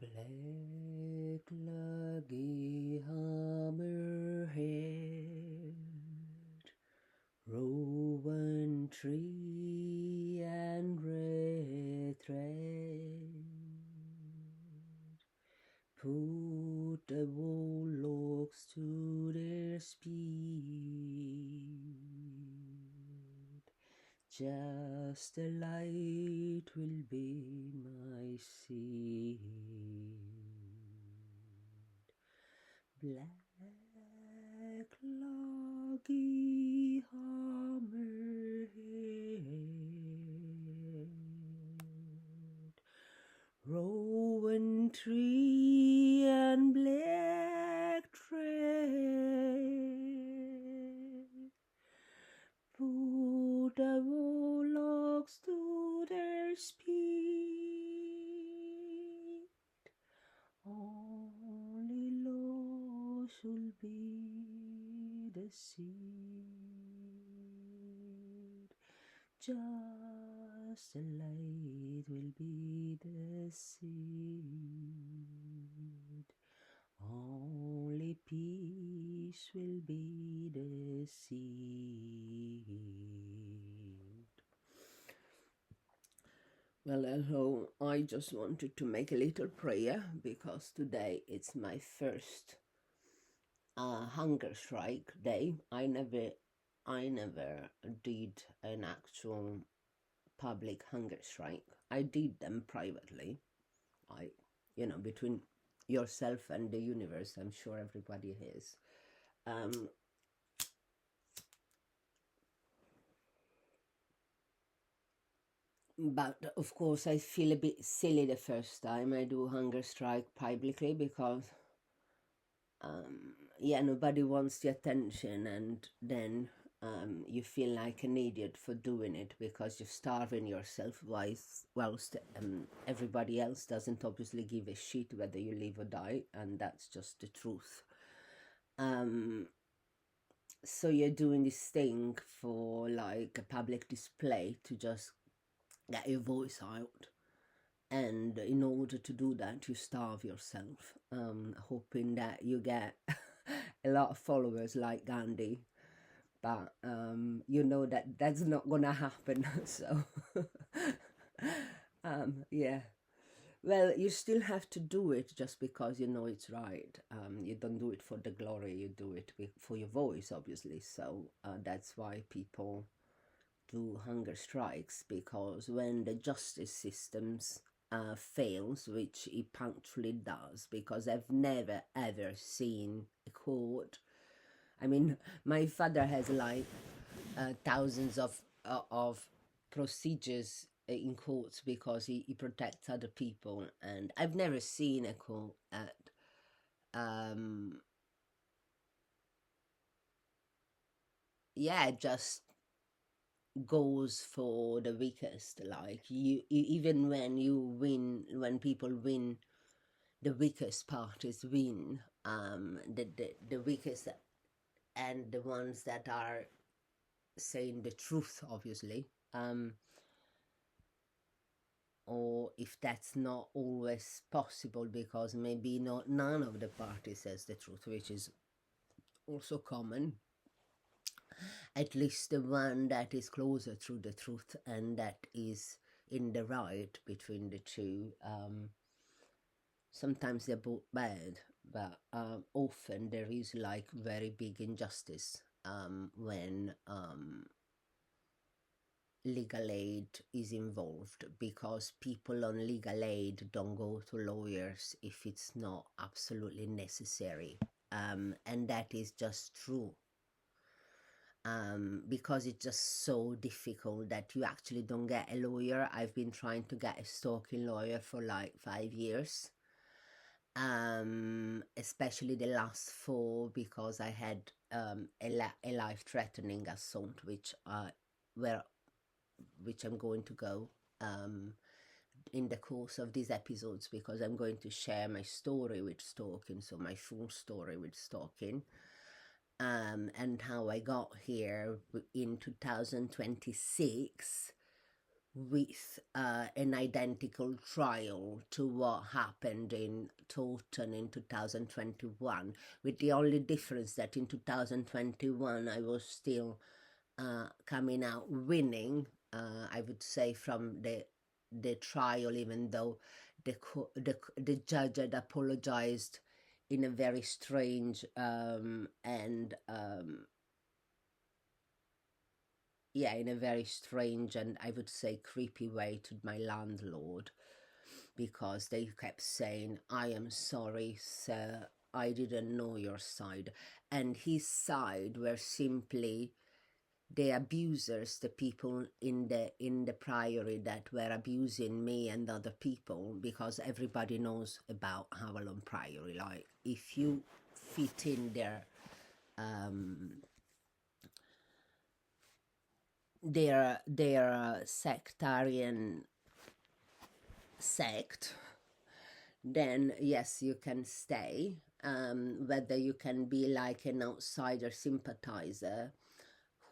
Black luggy hammerhead, rowan tree and red thread, put the warlocks to their speed. Just the light will be my seed. Black loggy hammerhead, rowan tree and black thread, put the warlocks to their speed. Only lost will be the seed. Just the light will be the seed. Only peace will be the seed. Well, hello. I just wanted to make a little prayer because today it's my first hunger strike day. I never did an actual public hunger strike. I did them privately. Between yourself and the universe, I'm sure everybody has. But of course, I feel a bit silly the first time I do hunger strike publicly because, nobody wants the attention, and then you feel like an idiot for doing it because you're starving yourself whilst everybody else doesn't obviously give a shit whether you live or die, and that's just the truth. So you're doing this thing for like a public display to just get your voice out, and in order to do that you starve yourself, hoping that you get a lot of followers like Gandhi, but that's not gonna happen. So yeah, well, you still have to do it just because you know it's right. You don't do it for the glory, you do it for your voice, obviously. So that's why people do hunger strikes, because when the justice systems fails, which it punctually does, because I've never ever seen a court. I mean, my father has like thousands of procedures in courts because he protects other people, and I've never seen a court at just goes for the weakest. Like even when you win, when people win, the weakest parties win. The weakest and the ones that are saying the truth, obviously. Or if that's not always possible, because maybe none of the parties says the truth, which is also common. At least the one that is closer to the truth and that is in the right between the two. Sometimes they're both bad, but often there is like very big injustice when legal aid is involved, because people on legal aid don't go to lawyers if it's not absolutely necessary, and that is just true. Because it's just so difficult that you actually don't get a lawyer. I've been trying to get a stalking lawyer for like 5 years, especially the last 4, because I had a life-threatening assault, which I'm going to go in the course of these episodes, because I'm going to share my story with stalking, so my full story with stalking. And how I got here in 2026 with an identical trial to what happened in Taunton in 2021, with the only difference that in 2021 I was still coming out winning, I would say, from the trial, even though the judge had apologized in a very strange and yeah, in a very strange and I would say creepy way to my landlord, because they kept saying, "I am sorry, sir, I didn't know your side." And his side were simply the abusers, the people in the priory that were abusing me and other people, because everybody knows about Avalon Priory. Like, if you fit in um, their sectarian sect, then yes, you can stay. Whether you can be like an outsider sympathizer,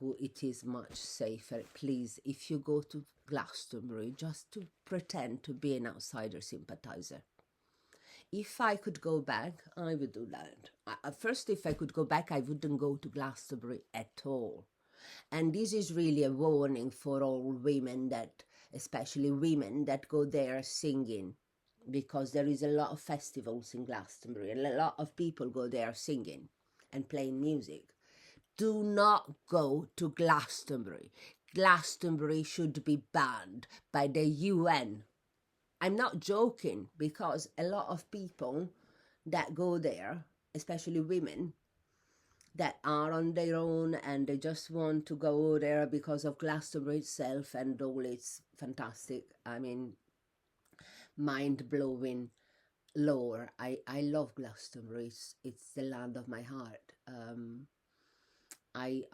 who it is much safer. Please, if you go to Glastonbury, just to pretend to be an outsider sympathizer. If I could go back, I would do that. First, if I could go back, I wouldn't go to Glastonbury at all. And this is really a warning for all women that, especially women that go there singing, because there is a lot of festivals in Glastonbury and a lot of people go there singing and playing music. Do not go to Glastonbury. Glastonbury should be banned by the UN. I'm not joking, because a lot of people that go there, especially women, that are on their own and they just want to go there because of Glastonbury itself and all its fantastic, I mean, mind-blowing lore. I love Glastonbury. It's the land of my heart. I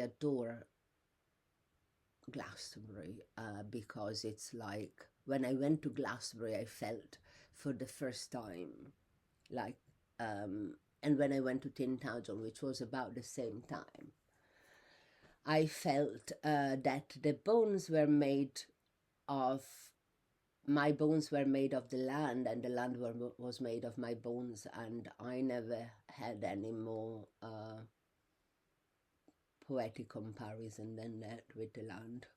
adore Glastonbury because it's like, when I went to Glastonbury, I felt for the first time like, and when I went to Tintagel, which was about the same time, I felt that the bones were made of, my bones were made of the land, and the land was made of my bones, and I never had any more poetic comparison than that with the land.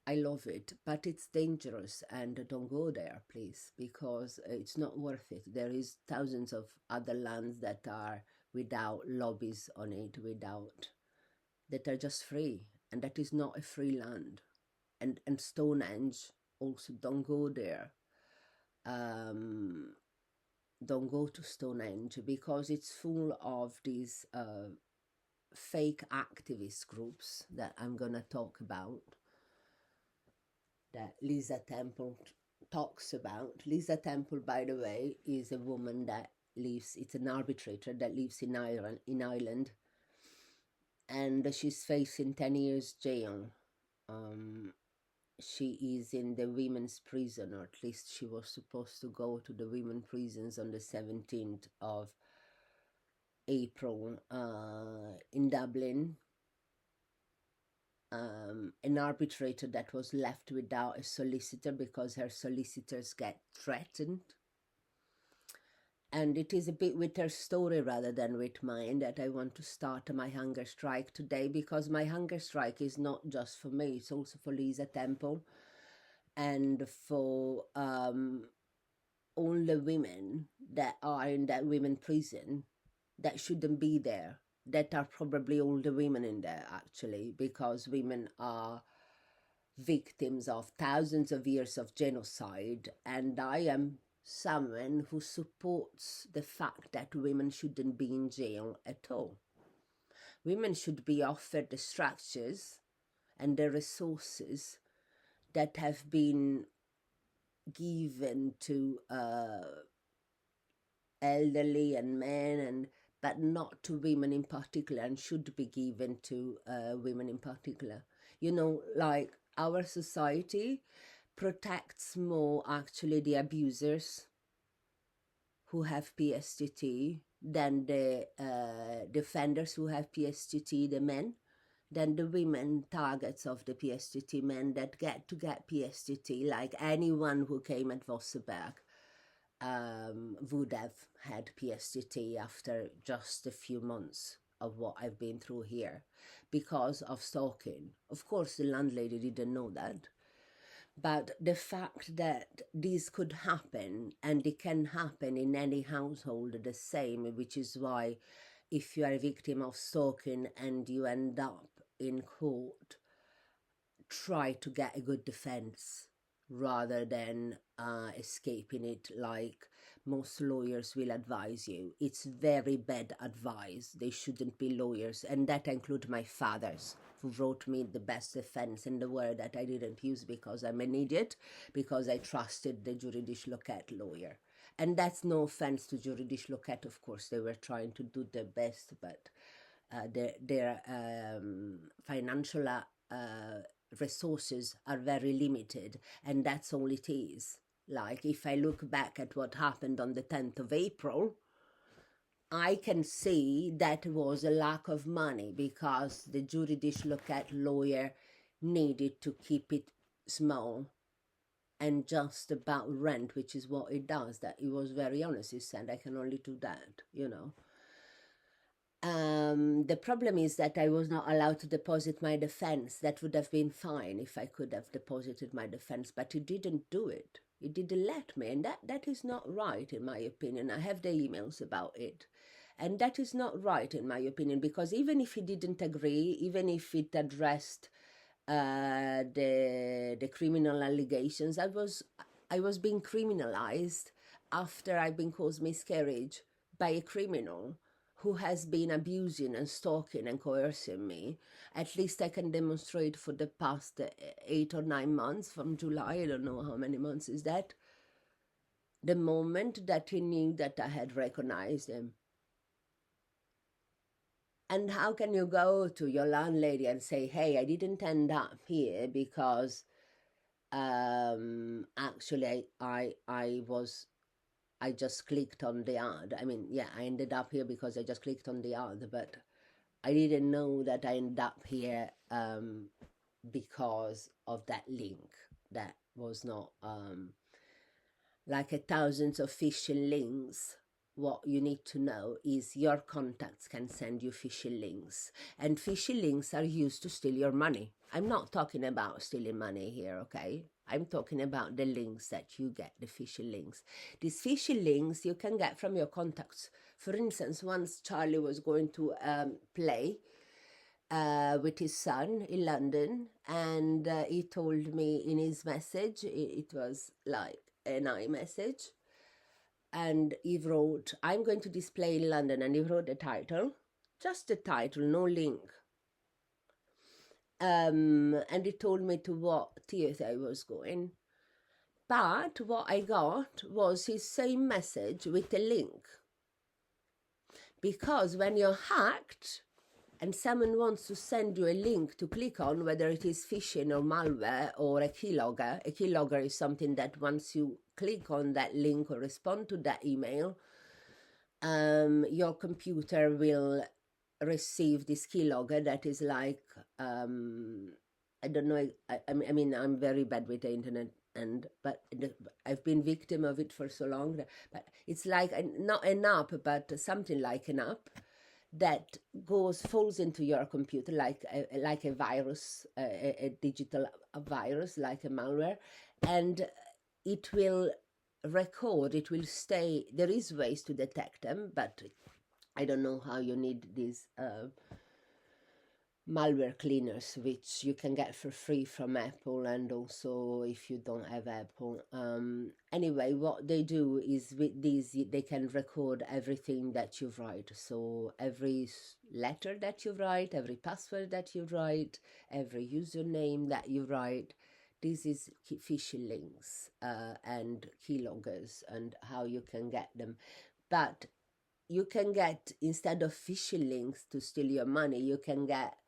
I love it, but it's dangerous, and don't go there, please, because it's not worth it. There is thousands of other lands that are without lobbies on it, that are just free, and that is not a free land. And Stonehenge, also don't go there. Don't go to Stonehenge, because it's full of these fake activist groups that I'm gonna talk about, that Lisa Temple talks about. Lisa Temple, by the way, is a woman that lives, it's an arbitrator that lives in Ireland, and she's facing 10 years jail. She is in the women's prison, or at least she was supposed to go to the women's prisons on the 17th of April in Dublin. An arbitrator that was left without a solicitor because her solicitors get threatened. And it is a bit with her story rather than with mine that I want to start my hunger strike today, because my hunger strike is not just for me, it's also for Lisa Temple and for all the women that are in that women prison that shouldn't be there, that are probably all the women in there actually, because women are victims of thousands of years of genocide, and I am someone who supports the fact that women shouldn't be in jail at all. Women should be offered the structures and the resources that have been given to elderly and men, but not to women in particular, and should be given to women in particular. You know, like, our society protects more actually the abusers who have PSTT than the defenders who have PSTT, the men. then the women targets of the PSTT men that get PSTT, like anyone who came at Vosseberg would have had PSTT after just a few months of what I've been through here because of stalking. Of course, the landlady didn't know that. But the fact that this could happen, and it can happen in any household the same, which is why if you are a victim of stalking and you end up in court, try to get a good defense rather than escaping it like most lawyers will advise you. It's very bad advice. They shouldn't be lawyers, and that include my fathers, who wrote me the best defense in the world that I didn't use because I'm an idiot, because I trusted the Juridisch Loket lawyer. And that's no offense to Juridisch Loket, of course. They were trying to do their best, but their financial resources are very limited, and that's all it is. Like, if I look back at what happened on the 10th of April, I can see that was a lack of money because the Juridisch Loket lawyer needed to keep it small and just about rent, which is what it does. That he was very honest. He said, I can only do that, you know. The problem is that I was not allowed to deposit my defense. That would have been fine if I could have deposited my defense, but he didn't do it. He didn't let me, and that is not right, in my opinion. I have the emails about it, and that is not right, in my opinion, because even if he didn't agree, even if it addressed the criminal allegations, I was being criminalized after I've been caused miscarriage by a criminal who has been abusing and stalking and coercing me. At least I can demonstrate for the past 8 or 9 months from July, I don't know how many months is that, the moment that he knew that I had recognized him. And how can you go to your landlady and say, hey, I didn't end up here because actually I just clicked on the ad. I mean, yeah, I ended up here because I just clicked on the ad, but I didn't know that I ended up here because of that link. That was not like a thousands of phishing links. What you need to know is your contacts can send you phishing links, and phishing links are used to steal your money. I'm not talking about stealing money here, okay? I'm talking about the links that you get, the phishing links. These phishing links you can get from your contacts. For instance, once Charlie was going to play with his son in London, and he told me in his message, it was like an iMessage, and he wrote, I'm going to display in London, and he wrote the title, just the title, no link. And he told me to what theatre I was going. But what I got was his same message with a link. Because when you're hacked and someone wants to send you a link to click on, whether it is phishing or malware or a keylogger is something that once you click on that link or respond to that email, your computer will receive this keylogger that is like, I don't know, I mean, I'm very bad with the internet, but I've been victim of it for so long, but it's like not an app, but something like an app that falls into your computer like a virus, a digital virus, like a malware, and it will record, it will stay. There is ways to detect them, but I don't know how you need these malware cleaners, which you can get for free from Apple, and also if you don't have Apple. Anyway, what they do is with these, they can record everything that you write. So every letter that you write, every password that you write, every username that you write. This is phishing links and keyloggers and how you can get them. But you can get, instead of phishing links to steal your money, you can get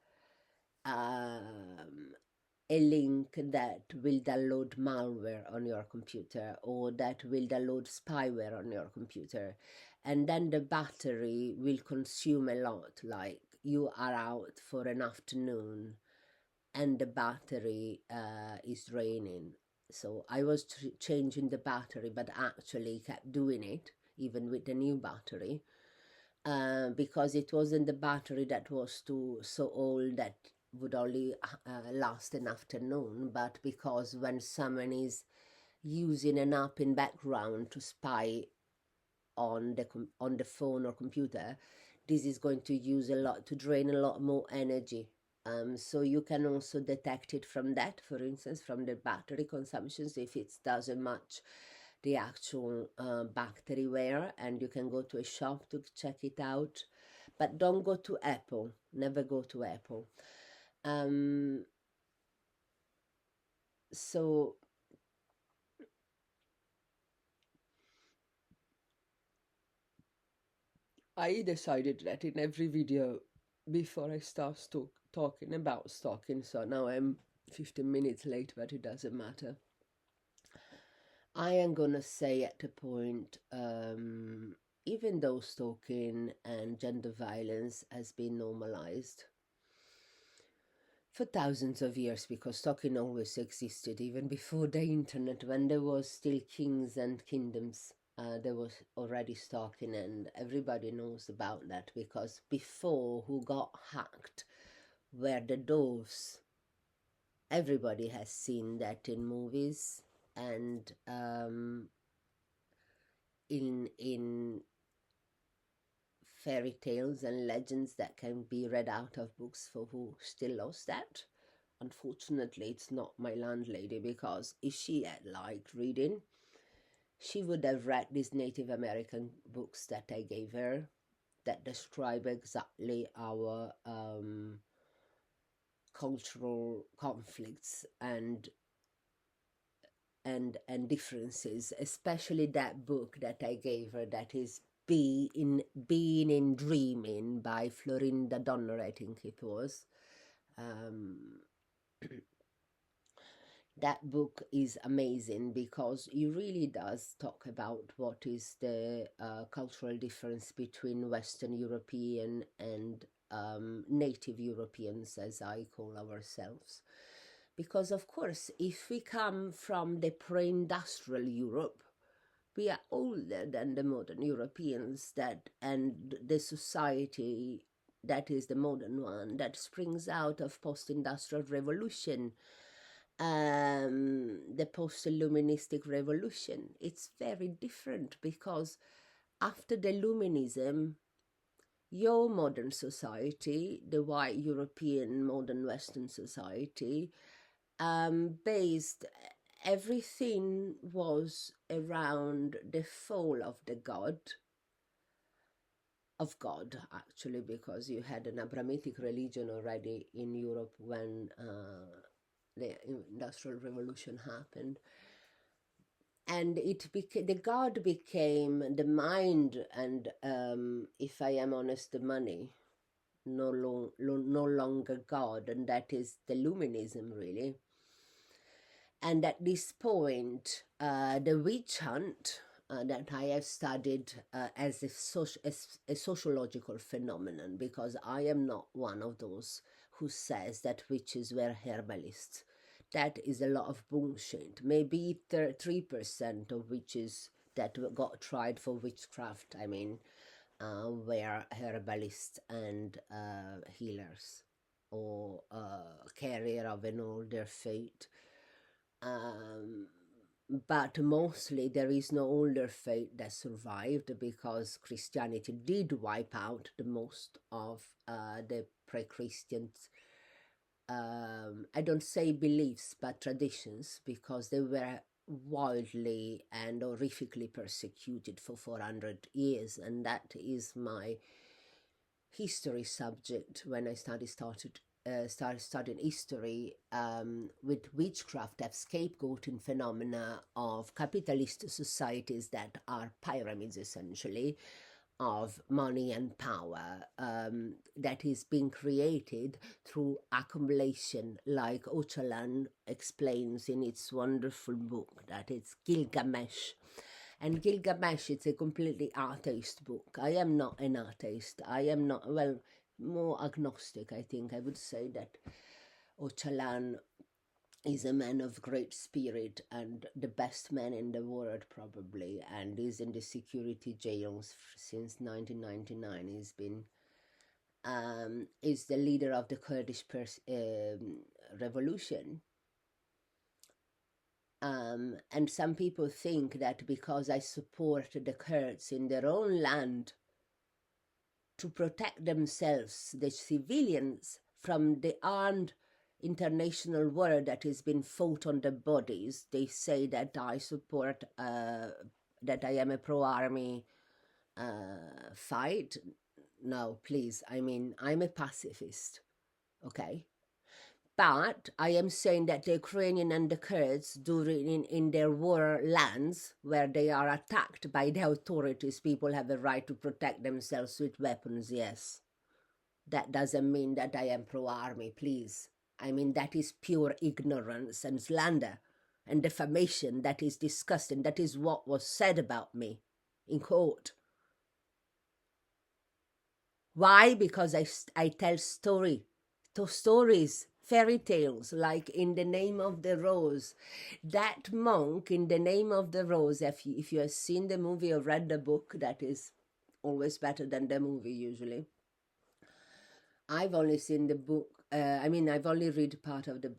a link that will download malware on your computer, or that will download spyware on your computer, and then the battery will consume a lot. Like you are out for an afternoon and the battery is draining. So I was changing the battery, but actually kept doing it even with the new battery, because it wasn't the battery that was so old that would only last an afternoon, but because when someone is using an app in background to spy on the phone or computer, this is going to drain a lot more energy. So you can also detect it from that, for instance, from the battery consumptions, if it doesn't match the actual battery wear, and you can go to a shop to check it out. But don't go to Apple, never go to Apple. So I decided that in every video before I start talking about stalking, so now I'm 15 minutes late, but it doesn't matter. I am gonna say at the point, even though stalking and gender violence has been normalized for thousands of years, because stalking always existed, even before the internet, when there was still kings and kingdoms, there was already stalking, and everybody knows about that, because before who got hacked were the doves. Everybody has seen that in movies and in fairy tales and legends that can be read out of books for who still lost that. Unfortunately, it's not my landlady, because if she had liked reading, she would have read these Native American books that I gave her that describe exactly our cultural conflicts and differences, especially that book that I gave her, that is Being in Dreaming by Florinda Donner, I think it was. That book is amazing, because it really does talk about what is the cultural difference between Western European and Native Europeans, as I call ourselves. Because, of course, if we come from the pre-industrial Europe, we are older than the modern Europeans, and the society that is the modern one, that springs out of post-industrial revolution, the post-illuministic revolution. It's very different, because after the Illuminism, your modern society, the white European modern Western society, based everything was around the fall of the God, actually, because you had an Abrahamic religion already in Europe when the Industrial Revolution happened. And the God became the mind, and if I am honest, the money. No longer God, and that is the Luminism, really. And at this point, the witch hunt that I have studied as a sociological phenomenon, because I am not one of those who says that witches were herbalists. That is a lot of bullshit. Maybe 3% of witches that got tried for witchcraft, were herbalists and healers, or carrier of an older faith. But mostly there is no older faith that survived, because Christianity did wipe out the most of the pre-Christians, I don't say beliefs, but traditions, because they were wildly and horrifically persecuted for 400 years. And that is my history subject when I started studying history, with witchcraft as scapegoating phenomena of capitalist societies that are pyramids, essentially, of money and power, that is being created through accumulation, like Öcalan explains in its wonderful book that it's Gilgamesh. And Gilgamesh, it's a completely atheist book. I am not an atheist. I am not, well, more agnostic, I think. I would say that Ocalan is a man of great spirit and the best man in the world, probably, and is in the security jails since 1999. He's been is the leader of the Kurdish revolution. And some people think that because I support the Kurds in their own land to protect themselves, the civilians, from the armed international war that has been fought on the bodies, they say that I support, that I am a pro-army fight. No, please. I mean, I'm a pacifist, okay? But I am saying that the Ukrainian and the Kurds, during in their war lands, where they are attacked by the authorities, people have a right to protect themselves with weapons, yes. That doesn't mean that I am pro-army, please. I mean, that is pure ignorance and slander and defamation. That is disgusting. That is what was said about me in court. Why? Because I tell stories, fairy tales, like In the Name of the Rose. That monk, In the Name of the Rose, if you have seen the movie or read the book, that is always better than the movie usually. I've only seen the book. I've only read part of the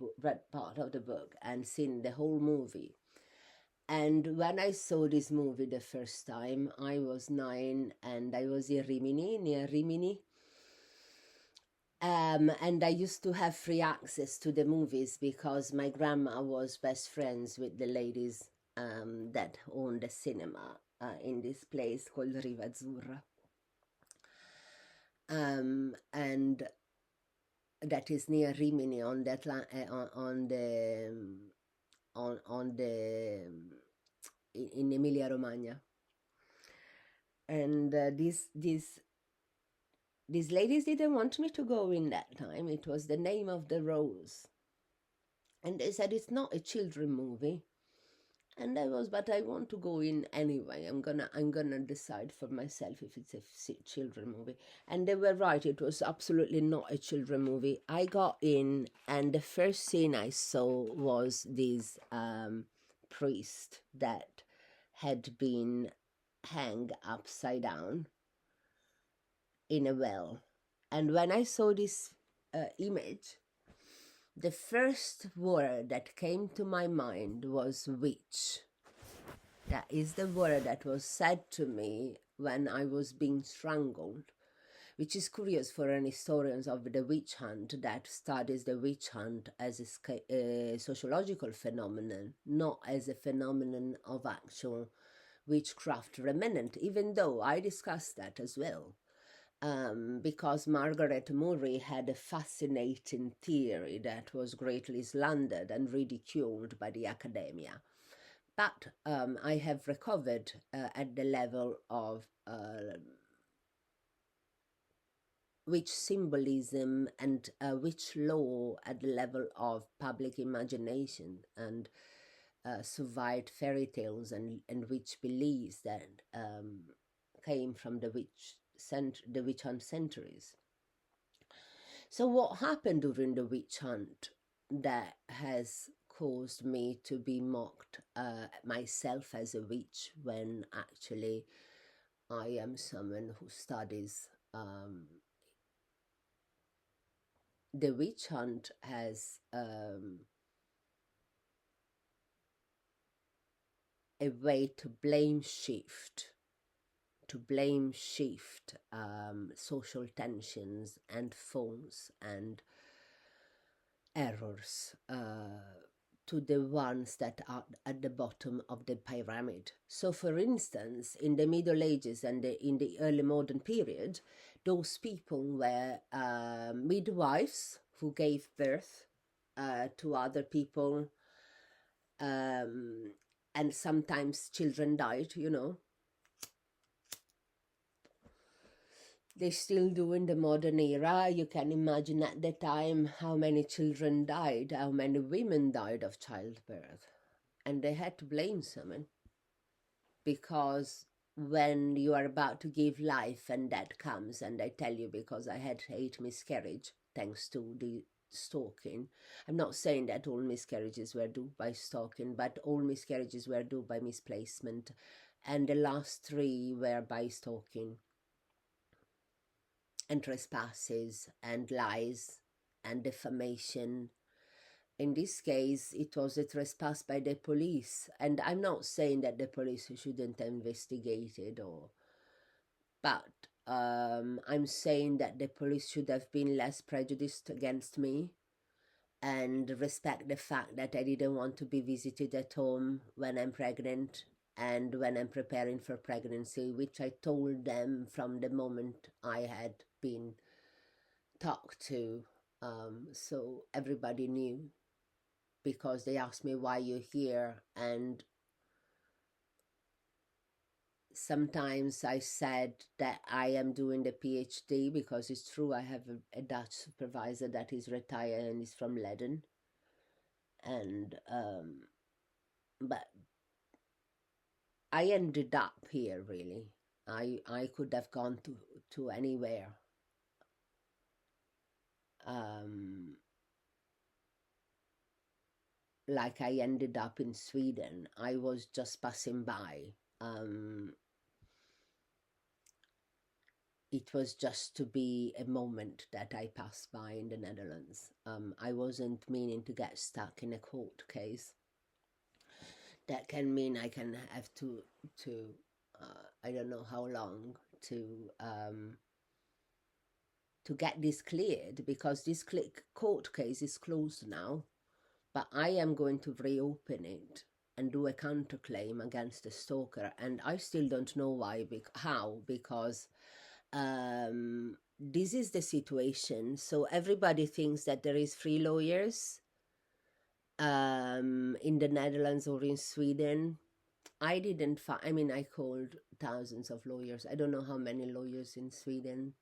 book and seen the whole movie. And when I saw this movie the first time, I was 9 and I was in Rimini, near Rimini. And I used to have free access to the movies because my grandma was best friends with the ladies that owned the cinema in this place called Riva Azzurra. And that is near Rimini on that in Emilia Romagna. And these ladies didn't want me to go in that time. It was The Name of the Rose, and they said it's not a children movie. And but I want to go in anyway. I'm gonna decide for myself if it's a children movie. And they were right. It was absolutely not a children movie. I got in, and the first scene I saw was this priest that had been hanged upside down in a well. And when I saw this image, the first word that came to my mind was witch. That is the word that was said to me when I was being strangled, which is curious for an historian of the witch hunt that studies the witch hunt as a sociological phenomenon, not as a phenomenon of actual witchcraft remnant, even though I discussed that as well. Because Margaret Murray had a fascinating theory that was greatly slandered and ridiculed by the academia. But I have recovered at the level of witch symbolism and witch law at the level of public imagination and survived fairy tales and witch beliefs that came from the witch hunt centuries. So what happened during the witch hunt that has caused me to be mocked myself as a witch, when actually I am someone who studies the witch hunt as a way to blame shift social tensions and faults and errors to the ones that are at the bottom of the pyramid. So, for instance, in the Middle Ages and in the early modern period, those people were midwives who gave birth to other people, and sometimes children died, They still do in the modern era. You can imagine at the time how many children died, how many women died of childbirth. And they had to blame someone because when you are about to give life and that comes, and I tell you, because I had 8 miscarriage thanks to the stalking. I'm not saying that all miscarriages were due by stalking, but all miscarriages were due by misplacement, and the last 3 were by stalking and trespasses and lies and defamation. In this case, it was a trespass by the police, and I'm not saying that the police shouldn't have investigated, but I'm saying that the police should have been less prejudiced against me and respect the fact that I didn't want to be visited at home when I'm pregnant and when I'm preparing for pregnancy, which I told them from the moment I had been talked to. So everybody knew, because they asked me why you're here, and sometimes I said that I am doing the PhD, because it's true, I have a Dutch supervisor that is retired and is from Leiden, and but I ended up here really. I could have gone to anywhere. Like I ended up in Sweden. I was just passing by. It was just to be a moment that I passed by in the Netherlands. I wasn't meaning to get stuck in a court case. That can mean I can have to I don't know how long to get this cleared, because this court case is closed now, but I am going to reopen it and do a counterclaim against the stalker, and I still don't know why, how, because this is the situation. So everybody thinks that there is free lawyers in the Netherlands or in Sweden. I didn't find, I mean, I called thousands of lawyers. I don't know how many lawyers in Sweden.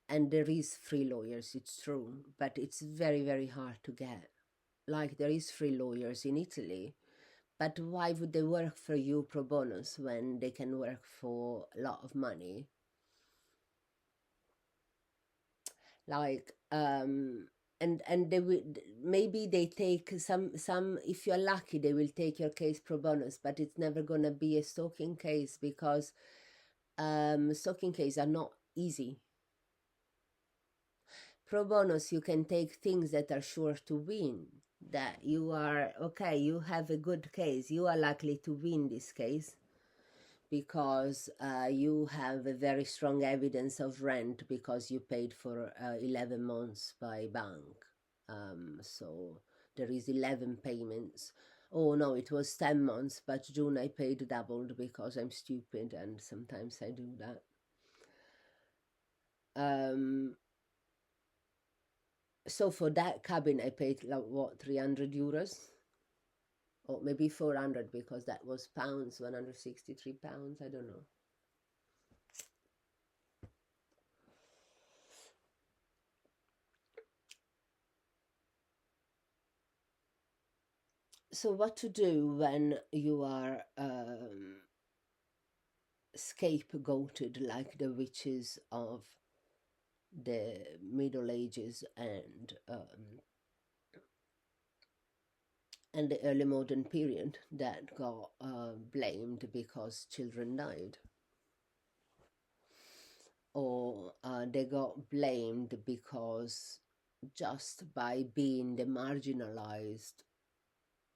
And there is free lawyers, it's true, but it's very, very hard to get. Like there is free lawyers in Italy, but why would they work for you pro bonus when they can work for a lot of money? Like, and they will, maybe they take some, if you're lucky, they will take your case pro bonus, but it's never gonna be a stalking case, because stalking cases are not easy. Pro bonus, you can take things that are sure to win, that you are, okay, you have a good case, you are likely to win this case, because you have a very strong evidence of rent, because you paid for 11 months by bank. So there is 11 payments. Oh no, it was 10 months, but June I paid doubled because I'm stupid and sometimes I do that. So for that cabin I paid like what, 300 euros? Or maybe 400, because that was pounds, 163 pounds, I don't know. So what to do when you are scapegoated like the witches of the Middle Ages and the early modern period, that got blamed because children died, or they got blamed because just by being the marginalized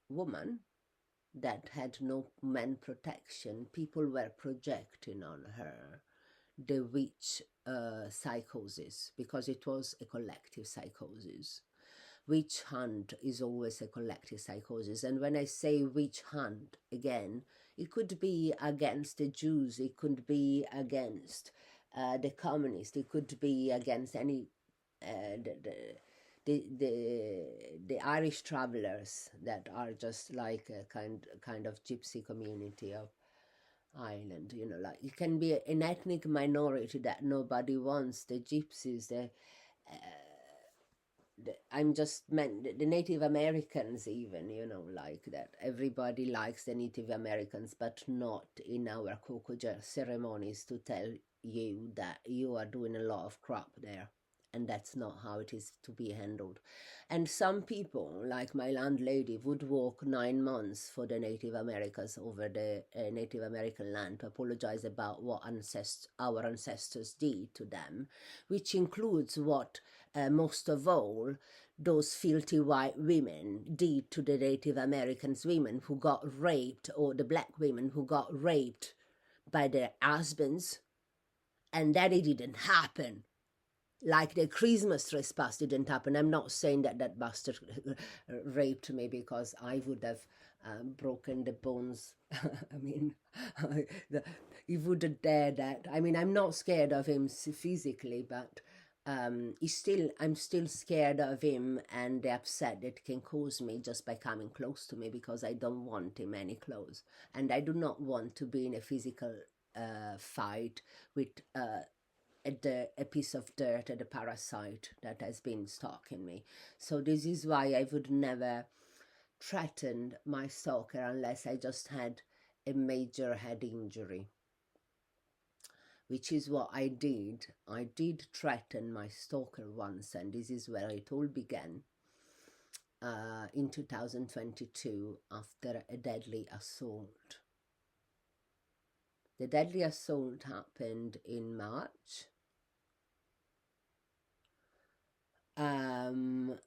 woman that had no man protection, people were projecting on her the witch psychosis, because it was a collective psychosis. Witch hunt is always a collective psychosis. And when I say witch hunt, again, it could be against the Jews, it could be against the communists, it could be against any the Irish travelers that are just like a kind of gypsy community of Ireland, you know, like it can be an ethnic minority that nobody wants, the gypsies, I'm just meant the Native Americans, even, you know, like that. Everybody likes the Native Americans, but not in our Kokoja ceremonies to tell you that you are doing a lot of crap there. And that's not how it is to be handled. And some people, like my landlady, would walk 9 months for the Native Americans over the Native American land to apologize about what our ancestors did to them, which includes what most of all, those filthy white women did to the Native Americans women who got raped, or the black women who got raped by their husbands, and that it didn't happen. Like the Christmas trespass didn't happen. I'm not saying that that bastard raped me, because I would have broken the bones. I mean, he wouldn't dare that. I mean, I'm not scared of him physically, but I'm still scared of him and the upset that can cause me just by coming close to me, because I don't want him any close, and I do not want to be in a physical fight with a piece of dirt, at a parasite that has been stalking me. So this is why I would never threaten my stalker unless I just had a major head injury, which is what I did. I did threaten my stalker once, and this is where it all began, in 2022, after a deadly assault. The deadly assault happened in March. And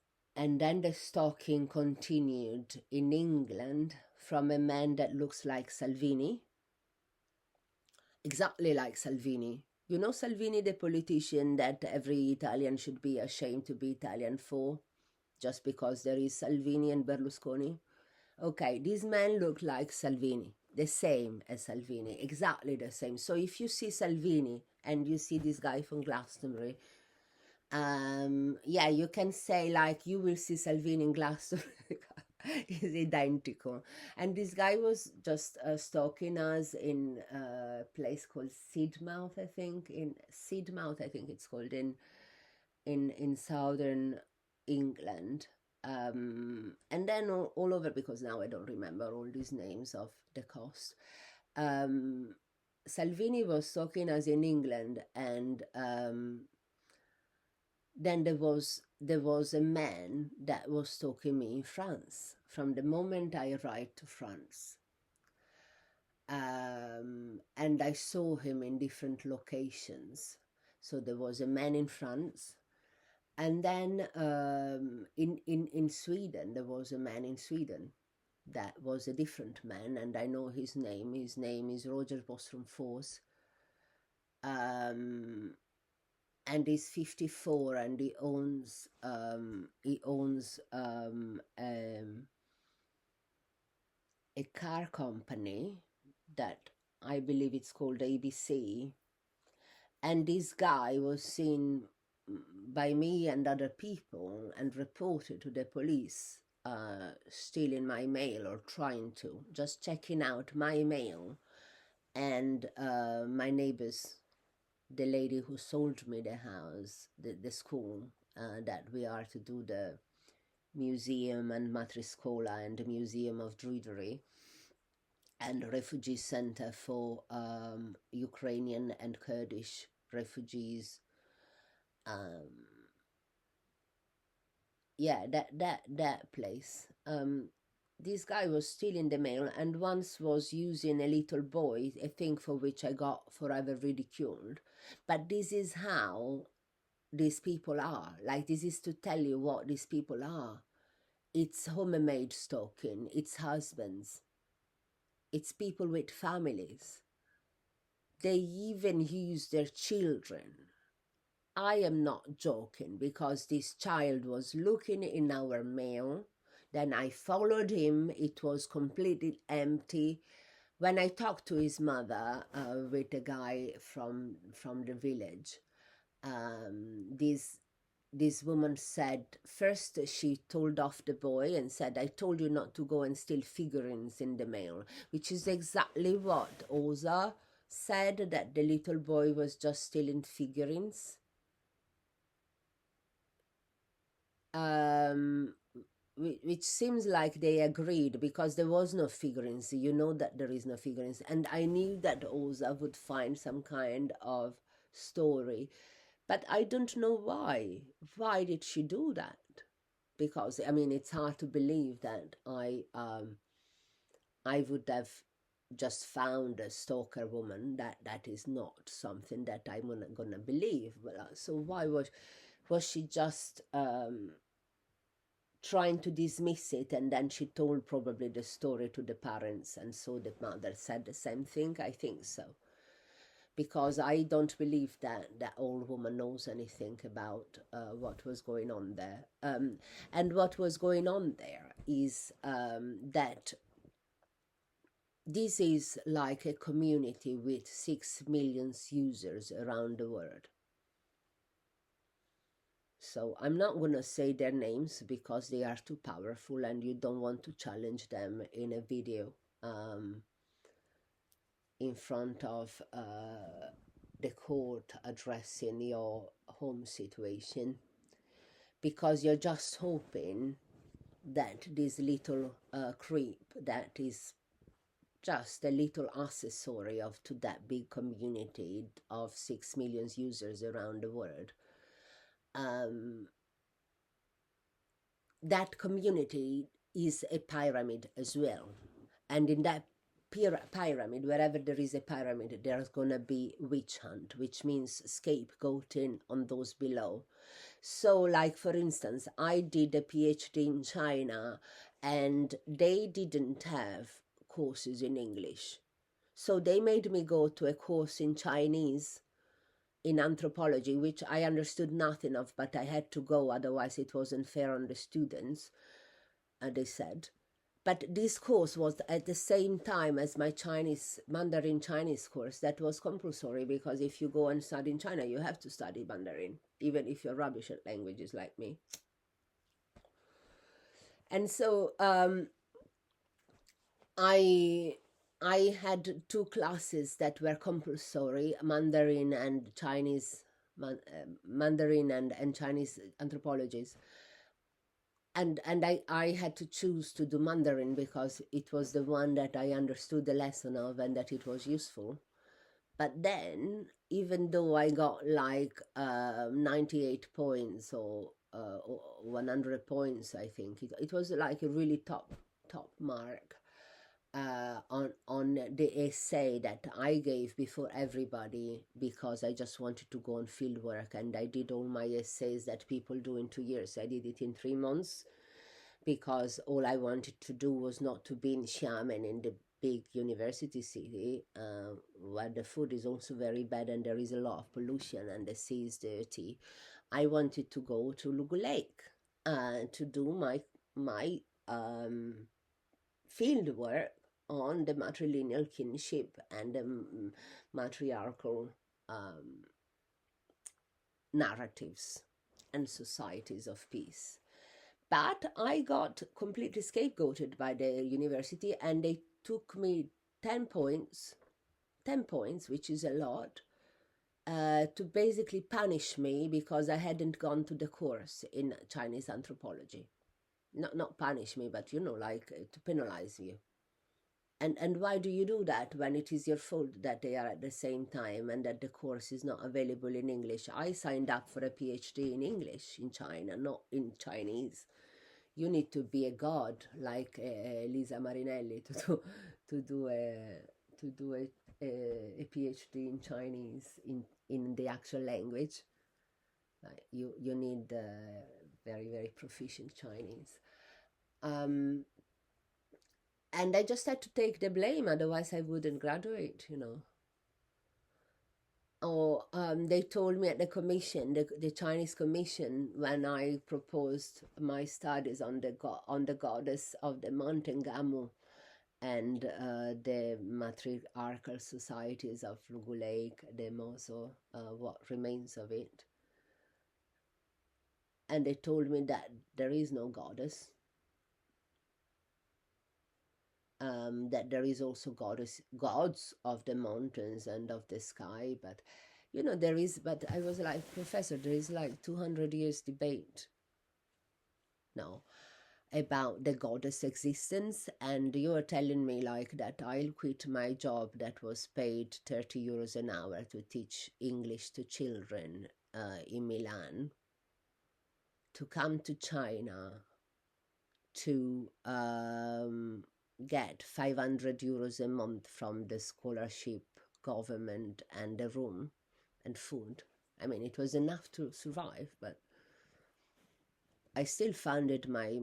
then the stalking continued in England from a man that looks like Salvini, exactly like Salvini. You know Salvini, the politician that every Italian should be ashamed to be Italian for, just because there is Salvini and Berlusconi? Okay, this man looked like Salvini, the same as Salvini, exactly the same. So if you see Salvini and you see this guy from Glastonbury, yeah, you can say like you will see Salvini in Glastonbury. Is identical. And this guy was just stalking us in a place called Sidmouth, I think. In Sidmouth, I think it's called, in southern England. And then all over, because now I don't remember all these names of the coast. Salvini was stalking us in England, and then there was a man that was stalking me in France from the moment I arrived to France. And I saw him in different locations. So there was a man in France, and then in Sweden there was a man in Sweden that was a different man, and I know his name. His name is Roger Bostrom Fors. And he's 54, and he owns a car company that I believe it's called ABC. And this guy was seen by me and other people and reported to the police, stealing my mail, or trying to, just checking out my mail. And my neighbors, the lady who sold me the house, the school that we are to do the museum and matriskola and the museum of druidry and refugee center for Ukrainian and Kurdish refugees. Yeah, that place. This guy was stealing the mail, and once was using a little boy, a thing for which I got forever ridiculed. But this is how these people are. Like, this is to tell you what these people are. It's homemade stalking, it's husbands, it's people with families. They even use their children. I am not joking, because this child was looking in our mail. Then I followed him. It was completely empty. When I talked to his mother, with a guy from the village, this woman said, first she told off the boy and said, I told you not to go and steal figurines in the mail, which is exactly what Oza said, that the little boy was just stealing figurines. um, which seems like they agreed because there was no figurines. You know that there is no figurines, and I knew that Oza would find some kind of story, but I don't know why. Why did she do that? Because I mean, it's hard to believe that I would have just found a stalker woman. That is not something that I'm gonna believe. So why was she just trying to dismiss it, and then she told probably the story to the parents, and so the mother said the same thing? I think so, because I don't believe that that old woman knows anything about what was going on there. And what was going on there is that this is like a community with 6 million users around the world. So I'm not going to say their names because they are too powerful and you don't want to challenge them in a video in front of the court addressing your home situation, because you're just hoping that this little creep that is just a little accessory of to that big community of 6 million users around the world, that community is a pyramid as well. And in that pyramid, wherever there is a pyramid, there's going to be witch hunt, which means scapegoating on those below. So, like for instance, I did a PhD in China and they didn't have courses in English. So they made me go to a course in Chinese in anthropology, which I understood nothing of, but I had to go, otherwise it wasn't fair on the students, they said. But this course was at the same time as my Mandarin Chinese course that was compulsory, because if you go and study in China, you have to study Mandarin, even if you're rubbish at languages like me. And so I had 2 classes that were compulsory, Mandarin and Chinese, Mandarin and Chinese anthropologies. And I had to choose to do Mandarin because it was the one that I understood the lesson of and that it was useful. But then, even though I got like 98 points or 100 points, I think it was like a really top mark on the essay that I gave before everybody, because I just wanted to go on field work, and I did all my essays that people do in 2 years. I did it in 3 months because all I wanted to do was not to be in Xiamen, in the big university city, where the food is also very bad and there is a lot of pollution and the sea is dirty. I wanted to go to Lugu Lake to do my field work on the matrilineal kinship and the matriarchal narratives and societies of peace. But I got completely scapegoated by the university, and they took me 10 points, which is a lot, to basically punish me because I hadn't gone to the course in Chinese anthropology. Not punish me, but like to penalize you. And why do you do that when it is your fault that they are at the same time and that the course is not available in English? I signed up for a PhD in English in China, not in Chinese. You need to be a god like Lisa Marinelli to do a PhD in Chinese in the actual language. You need very, very proficient Chinese. And I just had to take the blame, otherwise I wouldn't graduate, Or they told me at the commission, the Chinese commission, when I proposed my studies on the goddess of the mountain Gamu and the matriarchal societies of Lugu Lake, the Mozo, what remains of it. And they told me that there is no goddess. That there is also gods of the mountains and of the sky, but there is, but I was like, Professor, there is like 200 years debate no, about the goddess existence. And you were telling me like that I'll quit my job that was paid 30 euros an hour to teach English to children in Milan, to come to China to get 500 euros a month from the scholarship government and the room and food. I mean, it was enough to survive, but I still funded my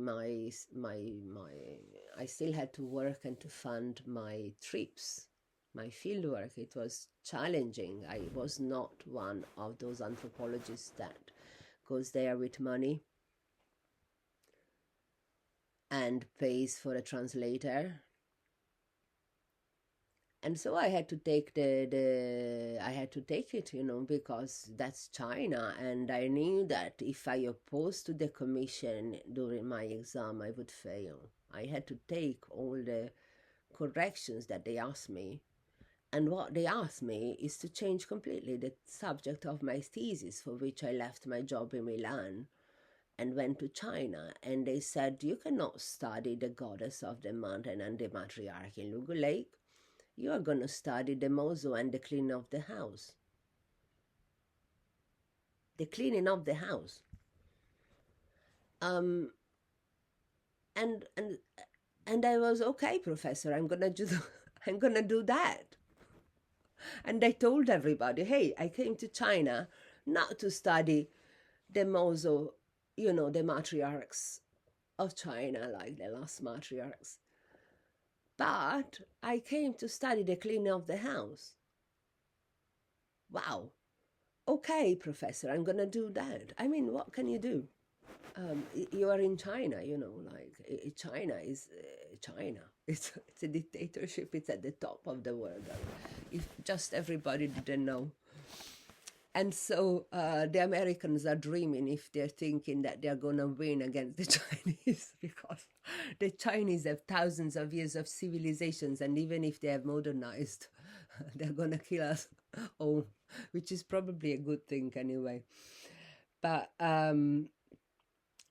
I still had to work and to fund my trips, my field work. It was challenging. I was not one of those anthropologists that goes there with money and pays for a translator. And so I had to take I had to take it, because that's China, and I knew that if I opposed to the commission during my exam, I would fail. I had to take all the corrections that they asked me, and what they asked me is to change completely the subject of my thesis, for which I left my job in Milan and went to China. And they said, you cannot study the goddess of the mountain and the matriarch in Lugu Lake. You are going to study the mozo and the cleaning of the house. The cleaning of the house. And I was, okay, professor, I'm gonna do that. And I told everybody, hey, I came to China not to study the mozo, the matriarchs of China, like the last matriarchs, but I came to study the cleaning of the house. Wow. Okay, professor, I'm gonna do that. I mean, what can you do? You are in China, like China is China. It's a dictatorship. It's at the top of the world. If just everybody didn't know. And so the Americans are dreaming if they're thinking that they're going to win against the Chinese, because the Chinese have thousands of years of civilizations, and even if they have modernized, they're going to kill us all, which is probably a good thing anyway. But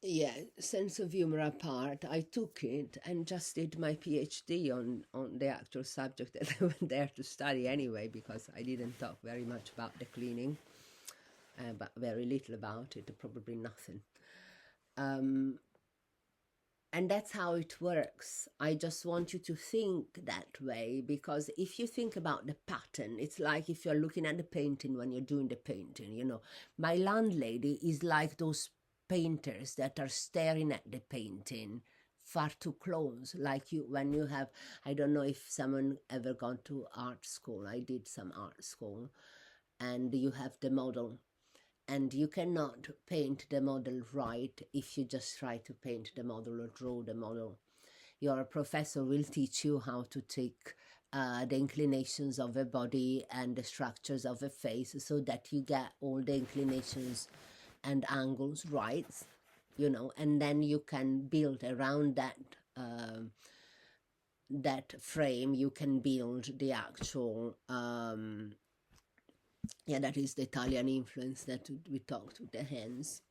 yeah, sense of humor apart, I took it and just did my PhD on the actual subject that I went there to study anyway, because I didn't talk very much about the cleaning, but very little about it, probably nothing. And that's how it works. I just want you to think that way, because if you think about the pattern, it's like if you're looking at the painting when you're doing the painting, My landlady is like those painters that are staring at the painting far too close, like when you have, I don't know if someone ever gone to art school. I did some art school, and you have the model, and you cannot paint the model right if you just try to paint the model or draw the model. Your professor will teach you how to take the inclinations of a body and the structures of a face, so that you get all the inclinations and angles right, and then you can build around that frame. You can build the actual that is the Italian influence that we talked with the hands.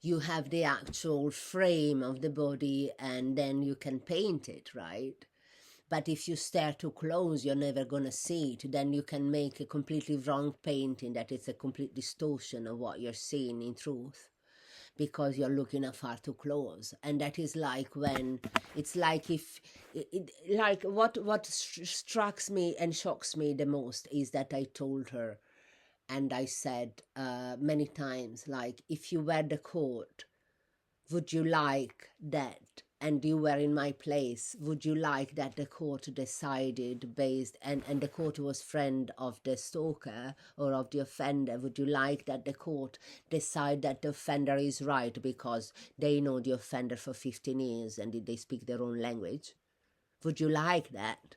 You have the actual frame of the body, and then you can paint it, right? But if you stare too close, you're never going to see it. Then you can make a completely wrong painting that is a complete distortion of what you're seeing in truth, because you're looking at far too close. And that is like when it's like like what strikes me and shocks me the most is that I told her, and I said many times, like, if you were the court, would you like that? And you were in my place, would you like that the court decided based, and the court was friend of the stalker or of the offender, would you like that the court decide that the offender is right because they know the offender for 15 years and they speak their own language? Would you like that?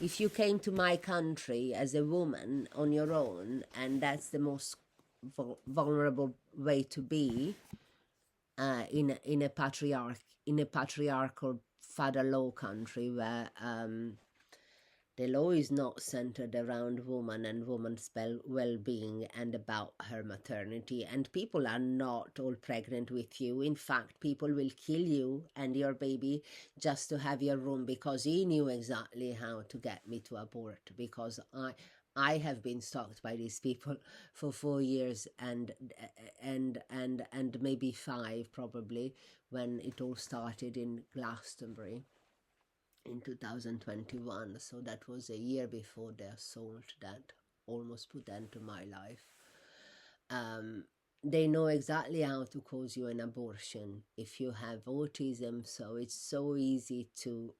If you came to my country as a woman on your own, and that's the most vulnerable way to be, in a patriarchal father law country where The law is not centered around woman and woman's well-being and about her maternity. And people are not all pregnant with you. In fact, people will kill you and your baby just to have your room, because he knew exactly how to get me to abort. Because I have been stalked by these people for 4 years and maybe 5 probably, when it all started in Glastonbury in 2021. So that was a year before the assault that almost put end to my life. They know exactly how to cause you an abortion if you have autism. So it's so easy to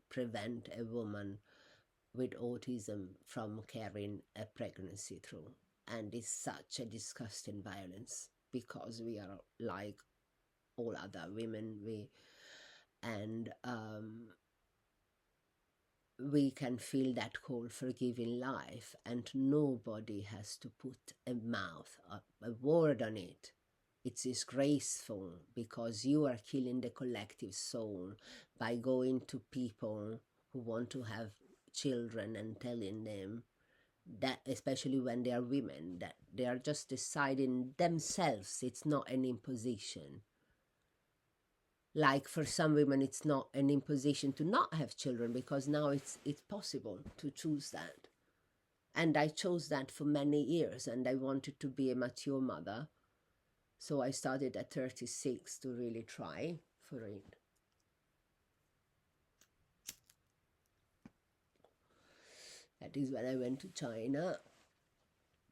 prevent a woman with autism from carrying a pregnancy through. And it's such a disgusting violence, because we are like all other women. We can feel that call for giving life, and nobody has to put a word on it. It's disgraceful, because you are killing the collective soul by going to people who want to have children and telling them that, especially when they are women, that they are just deciding themselves. It's not an imposition. Like for some women, it's not an imposition to not have children, because now it's possible to choose that. And I chose that for many years, and I wanted to be a mature mother. So I started at 36 to really try for it. That is when I went to China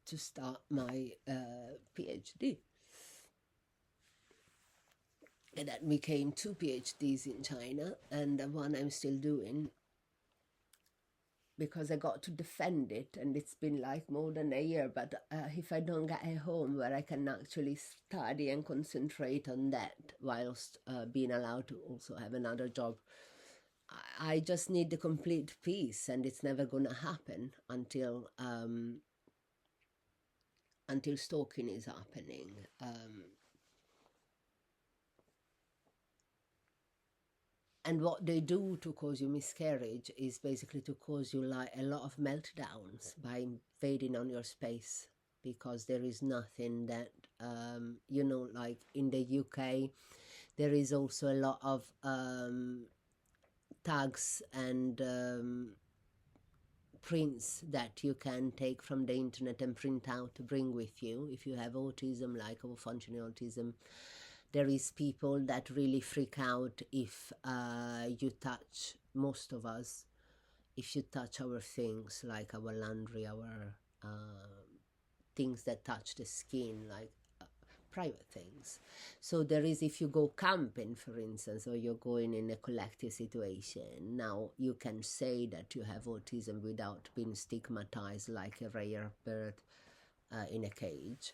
to start my PhD. And that became 2 PhDs in China, and one I'm still doing, because I got to defend it, and it's been like more than a year. But if I don't get a home where I can actually study and concentrate on that whilst being allowed to also have another job, I just need the complete peace, and it's never gonna happen until stalking is happening. And what they do to cause you miscarriage is basically to cause you like a lot of meltdowns by invading on your space, because there is nothing that, like in the UK, there is also a lot of tags and prints that you can take from the internet and print out to bring with you if you have autism, like or functioning autism. There is people that really freak out if you touch, most of us, if you touch our things, like our laundry, our things that touch the skin, like private things. So there is, if you go camping, for instance, or you're going in a collective situation, now you can say that you have autism without being stigmatized like a rare bird in a cage.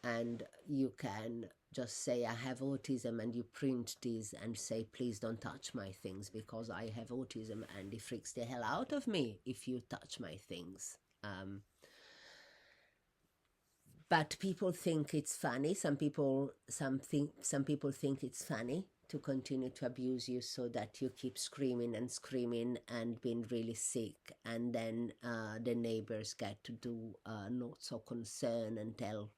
And you can just say, I have autism, and you print this and say, please don't touch my things because I have autism, and it freaks the hell out of me if you touch my things. But people think it's funny. Some people think it's funny to continue to abuse you, so that you keep screaming and screaming and being really sick, and then the neighbors get to do not so concern and tell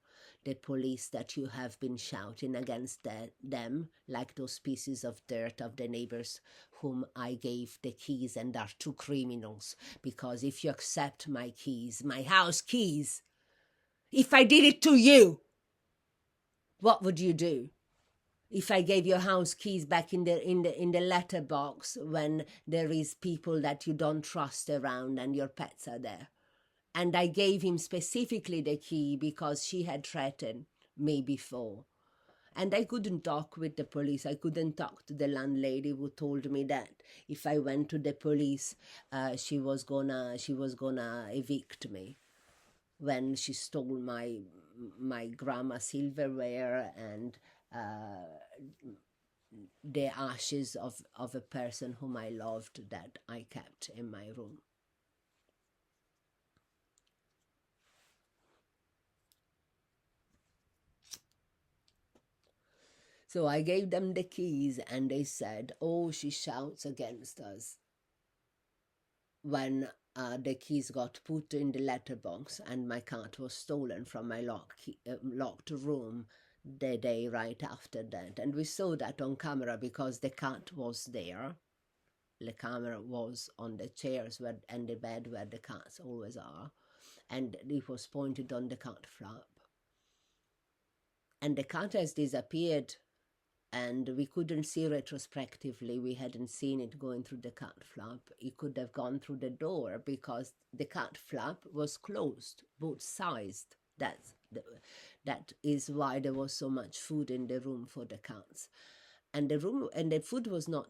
the police that you have been shouting against them, like those pieces of dirt of the neighbors whom I gave the keys and are 2 criminals, because if you accept my keys, my house keys, if I did it to you, what would you do? If I gave your house keys back in the letterbox when there is people that you don't trust around and your pets are there. And I gave him specifically the key because she had threatened me before. And I couldn't talk with the police. I couldn't talk to the landlady who told me that if I went to the police, she was gonna evict me when she stole my grandma silverware and the ashes of a person whom I loved that I kept in my room. So I gave them the keys, and they said, oh, she shouts against us when the keys got put in the letterbox, and my cat was stolen from my locked room the day right after that. And we saw that on camera because the cat was there. The camera was on the chairs and the bed where the cats always are, and it was pointed on the cat flap. And the cat has disappeared, and we couldn't see retrospectively. We hadn't seen it going through the cat flap. It could have gone through the door because the cat flap was closed, both sides. That is why there was so much food in the room for the cats. And the food was not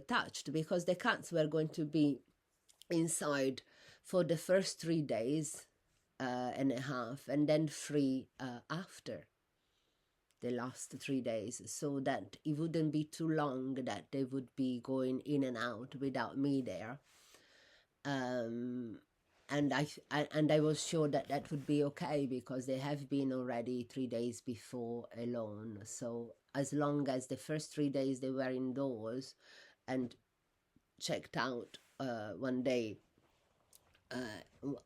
touched because the cats were going to be inside for the first 3 days and a half, and then free after the last 3 days, so that it wouldn't be too long that they would be going in and out without me there. And I was sure that that would be okay because they have been already 3 days before alone. So as long as the first 3 days they were indoors and checked out one day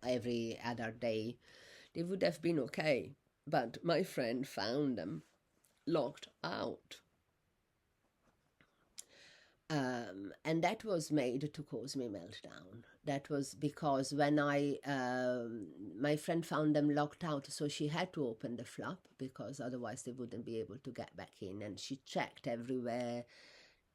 every other day, they would have been okay. But my friend found them locked out. And that was made to cause me meltdown. That was because when my friend found them locked out, so she had to open the flap because otherwise they wouldn't be able to get back in. And she checked everywhere.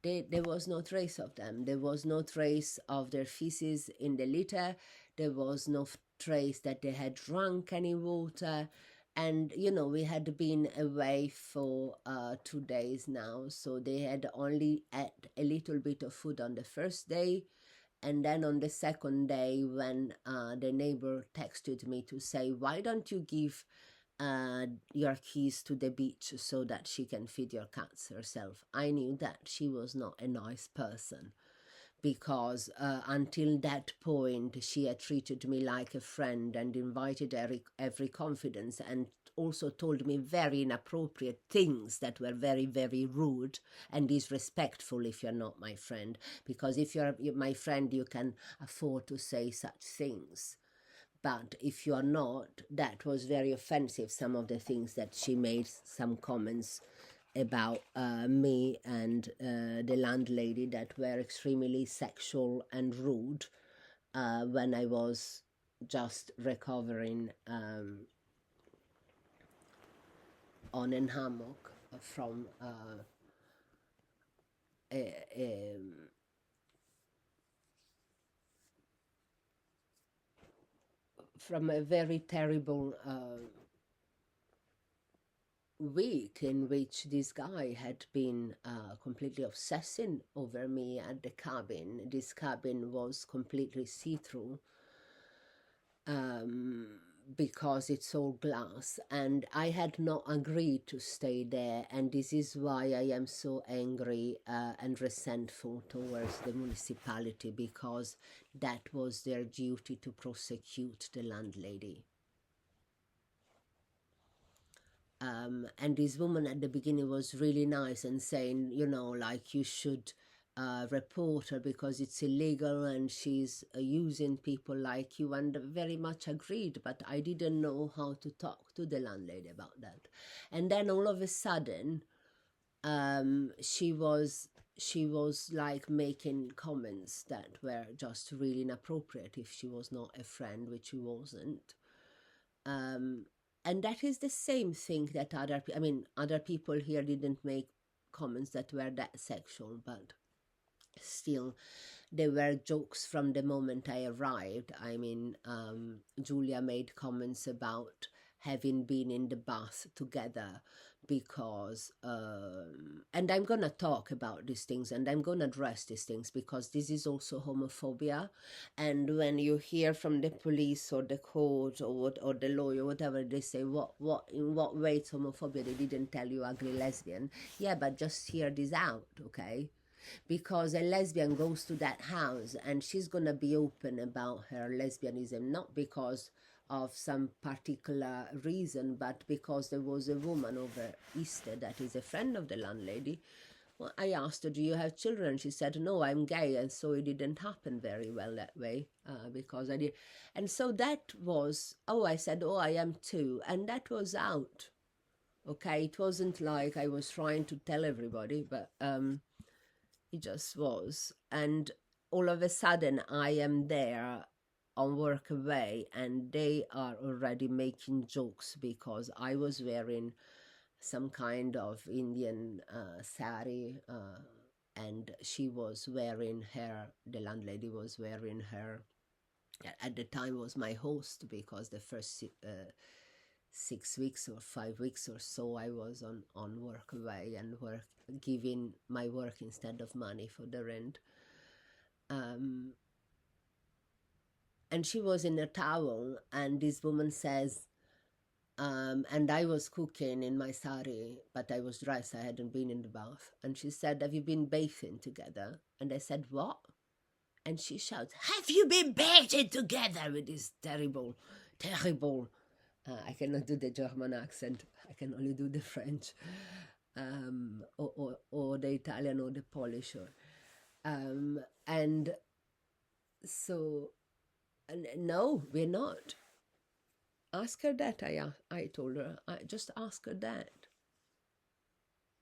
There was no trace of them. There was no trace of their feces in the litter. There was no trace that they had drunk any water. And, we had been away for 2 days now, so they had only ate a little bit of food on the first day. And then on the second day, when the neighbor texted me to say, why don't you give your keys to the beach so that she can feed your cats herself? I knew that she was not a nice person, because until that point she had treated me like a friend and invited every confidence, and also told me very inappropriate things that were very, very rude and disrespectful if you're not my friend. Because if you're my friend, you can afford to say such things. But if you are not, that was very offensive, some of the things that she made, some comments about me and the landlady that were extremely sexual and rude when I was just recovering on a hammock from a very terrible week in which this guy had been completely obsessing over me at the cabin. This cabin was completely see-through because it's all glass, and I had not agreed to stay there, and this is why I am so angry and resentful towards the municipality, because that was their duty to prosecute the landlady. And this woman at the beginning was really nice and saying, like, you should report her because it's illegal and she's using people like you, and very much agreed, but I didn't know how to talk to the landlady about that. And then all of a sudden she was like making comments that were just really inappropriate if she was not a friend, which she wasn't. And that is the same thing that other people here didn't make comments that were that sexual, but still, there were jokes from the moment I arrived. Julia made comments about having been in the bath together because, and I'm going to talk about these things and I'm going to address these things because this is also homophobia. And when you hear from the police or the court or the lawyer, whatever, they say, in what way it's homophobia? They didn't tell you ugly lesbian. Yeah, but just hear this out, okay? Because a lesbian goes to that house and she's going to be open about her lesbianism, not because of some particular reason, but because there was a woman over Easter that is a friend of the landlady I asked her, do you have children? She said, no, I'm gay. And so it didn't happen very well that way because I did. And so that was, I said, I am too. And that was out. Okay, it wasn't like I was trying to tell everybody, but it just was. And all of a sudden, I am there on work away, and they are already making jokes because I was wearing some kind of Indian sari, and she was wearing the landlady was wearing her, at the time was my host, because the first 6 weeks or 5 weeks or so I was on work away and giving my work instead of money for the rent. And she was in a towel, and this woman says, and I was cooking in my sari, but I was dressed, I hadn't been in the bath. And she said, have you been bathing together? And I said, what? And she shouts, have you been bathing together? With this terrible, I cannot do the German accent, I can only do the French, or the Italian or the Polish. And so, no, we're not. Ask her that, I told her. I just ask her that.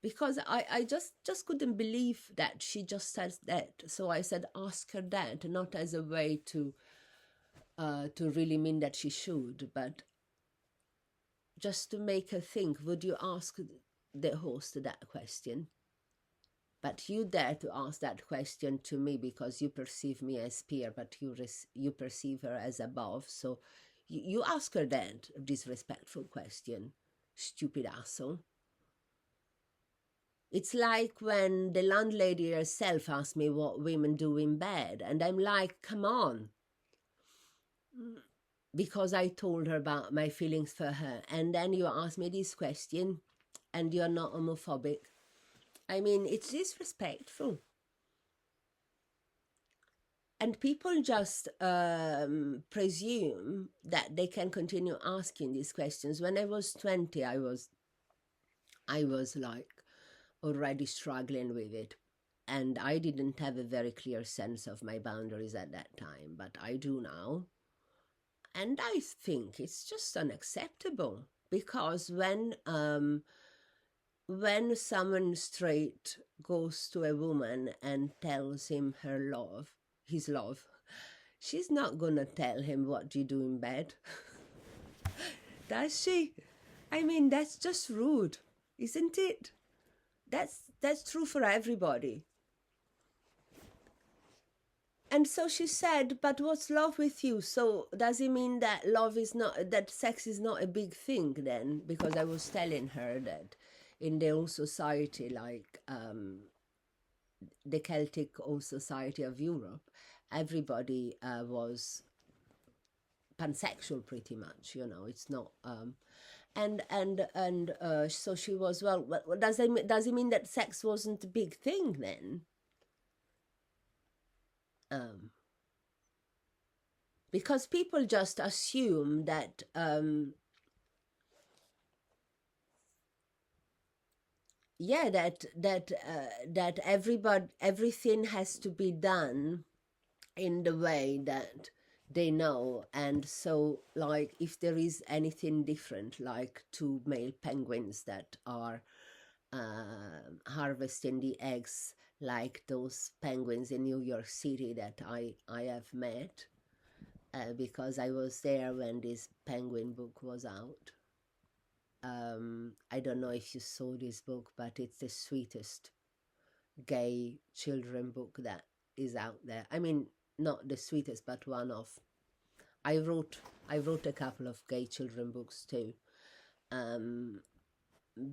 Because I just couldn't believe that she just says that. So I said, ask her that, not as a way to really mean that she should, but just to make her think, would you ask the host that question? But you dare to ask that question to me because you perceive me as peer, but you perceive her as above. So you ask her that disrespectful question, stupid asshole. It's like when the landlady herself asked me what women do in bed, and I'm like, come on. Because I told her about my feelings for her, and then you ask me this question, and you're not homophobic. I mean, it's disrespectful. And people just presume that they can continue asking these questions. When I was 20, I was like already struggling with it. And I didn't have a very clear sense of my boundaries at that time, but I do now. And I think it's just unacceptable, because when someone straight goes to a woman and tells him his love, she's not gonna tell him what you do in bed. Does she? I mean, that's just rude, isn't it? That's true for everybody. And so she said, but what's love with you? So does it mean that that sex is not a big thing then? Because I was telling her that in the old society, like the Celtic old society of Europe, everybody was pansexual pretty much, it's not... so she was, well, does it mean that sex wasn't a big thing then? Because people just assume that that everything has to be done in the way that they know. And so, like, if there is anything different, like 2 male penguins that are harvesting the eggs, like those penguins in New York City that I have met, because I was there when this penguin book was out. I don't know if you saw this book, but it's the sweetest gay children book that is out there. I mean, not the sweetest, but one of... I wrote a couple of gay children books too,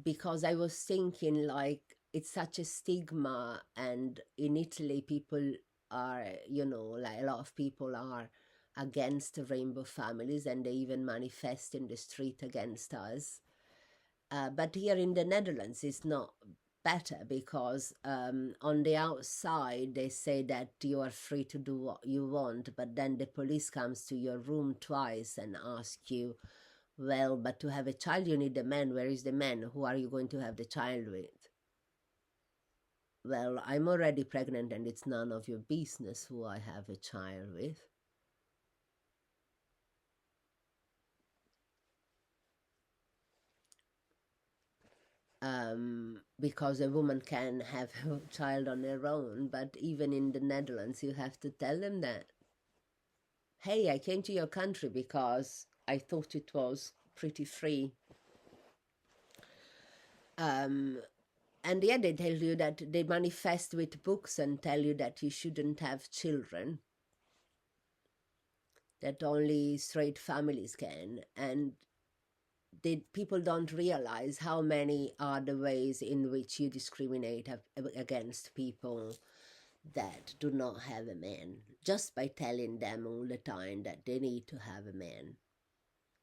because I was thinking, like, it's such a stigma, and in Italy people are, like, a lot of people are against rainbow families, and they even manifest in the street against us. But here in the Netherlands it's not better, because on the outside they say that you are free to do what you want, but then the police comes to your room twice and ask you, well, but to have a child you need a man. Where is the man? Who are you going to have the child with? Well, I'm already pregnant and it's none of your business who I have a child with. Because a woman can have a child on her own, but even in the Netherlands, you have to tell them that, hey, I came to your country because I thought it was pretty free. And yeah, they tell you that they manifest with books and tell you that you shouldn't have children, that only straight families can. And people don't realize how many are the ways in which you discriminate against people that do not have a man, just by telling them all the time that they need to have a man.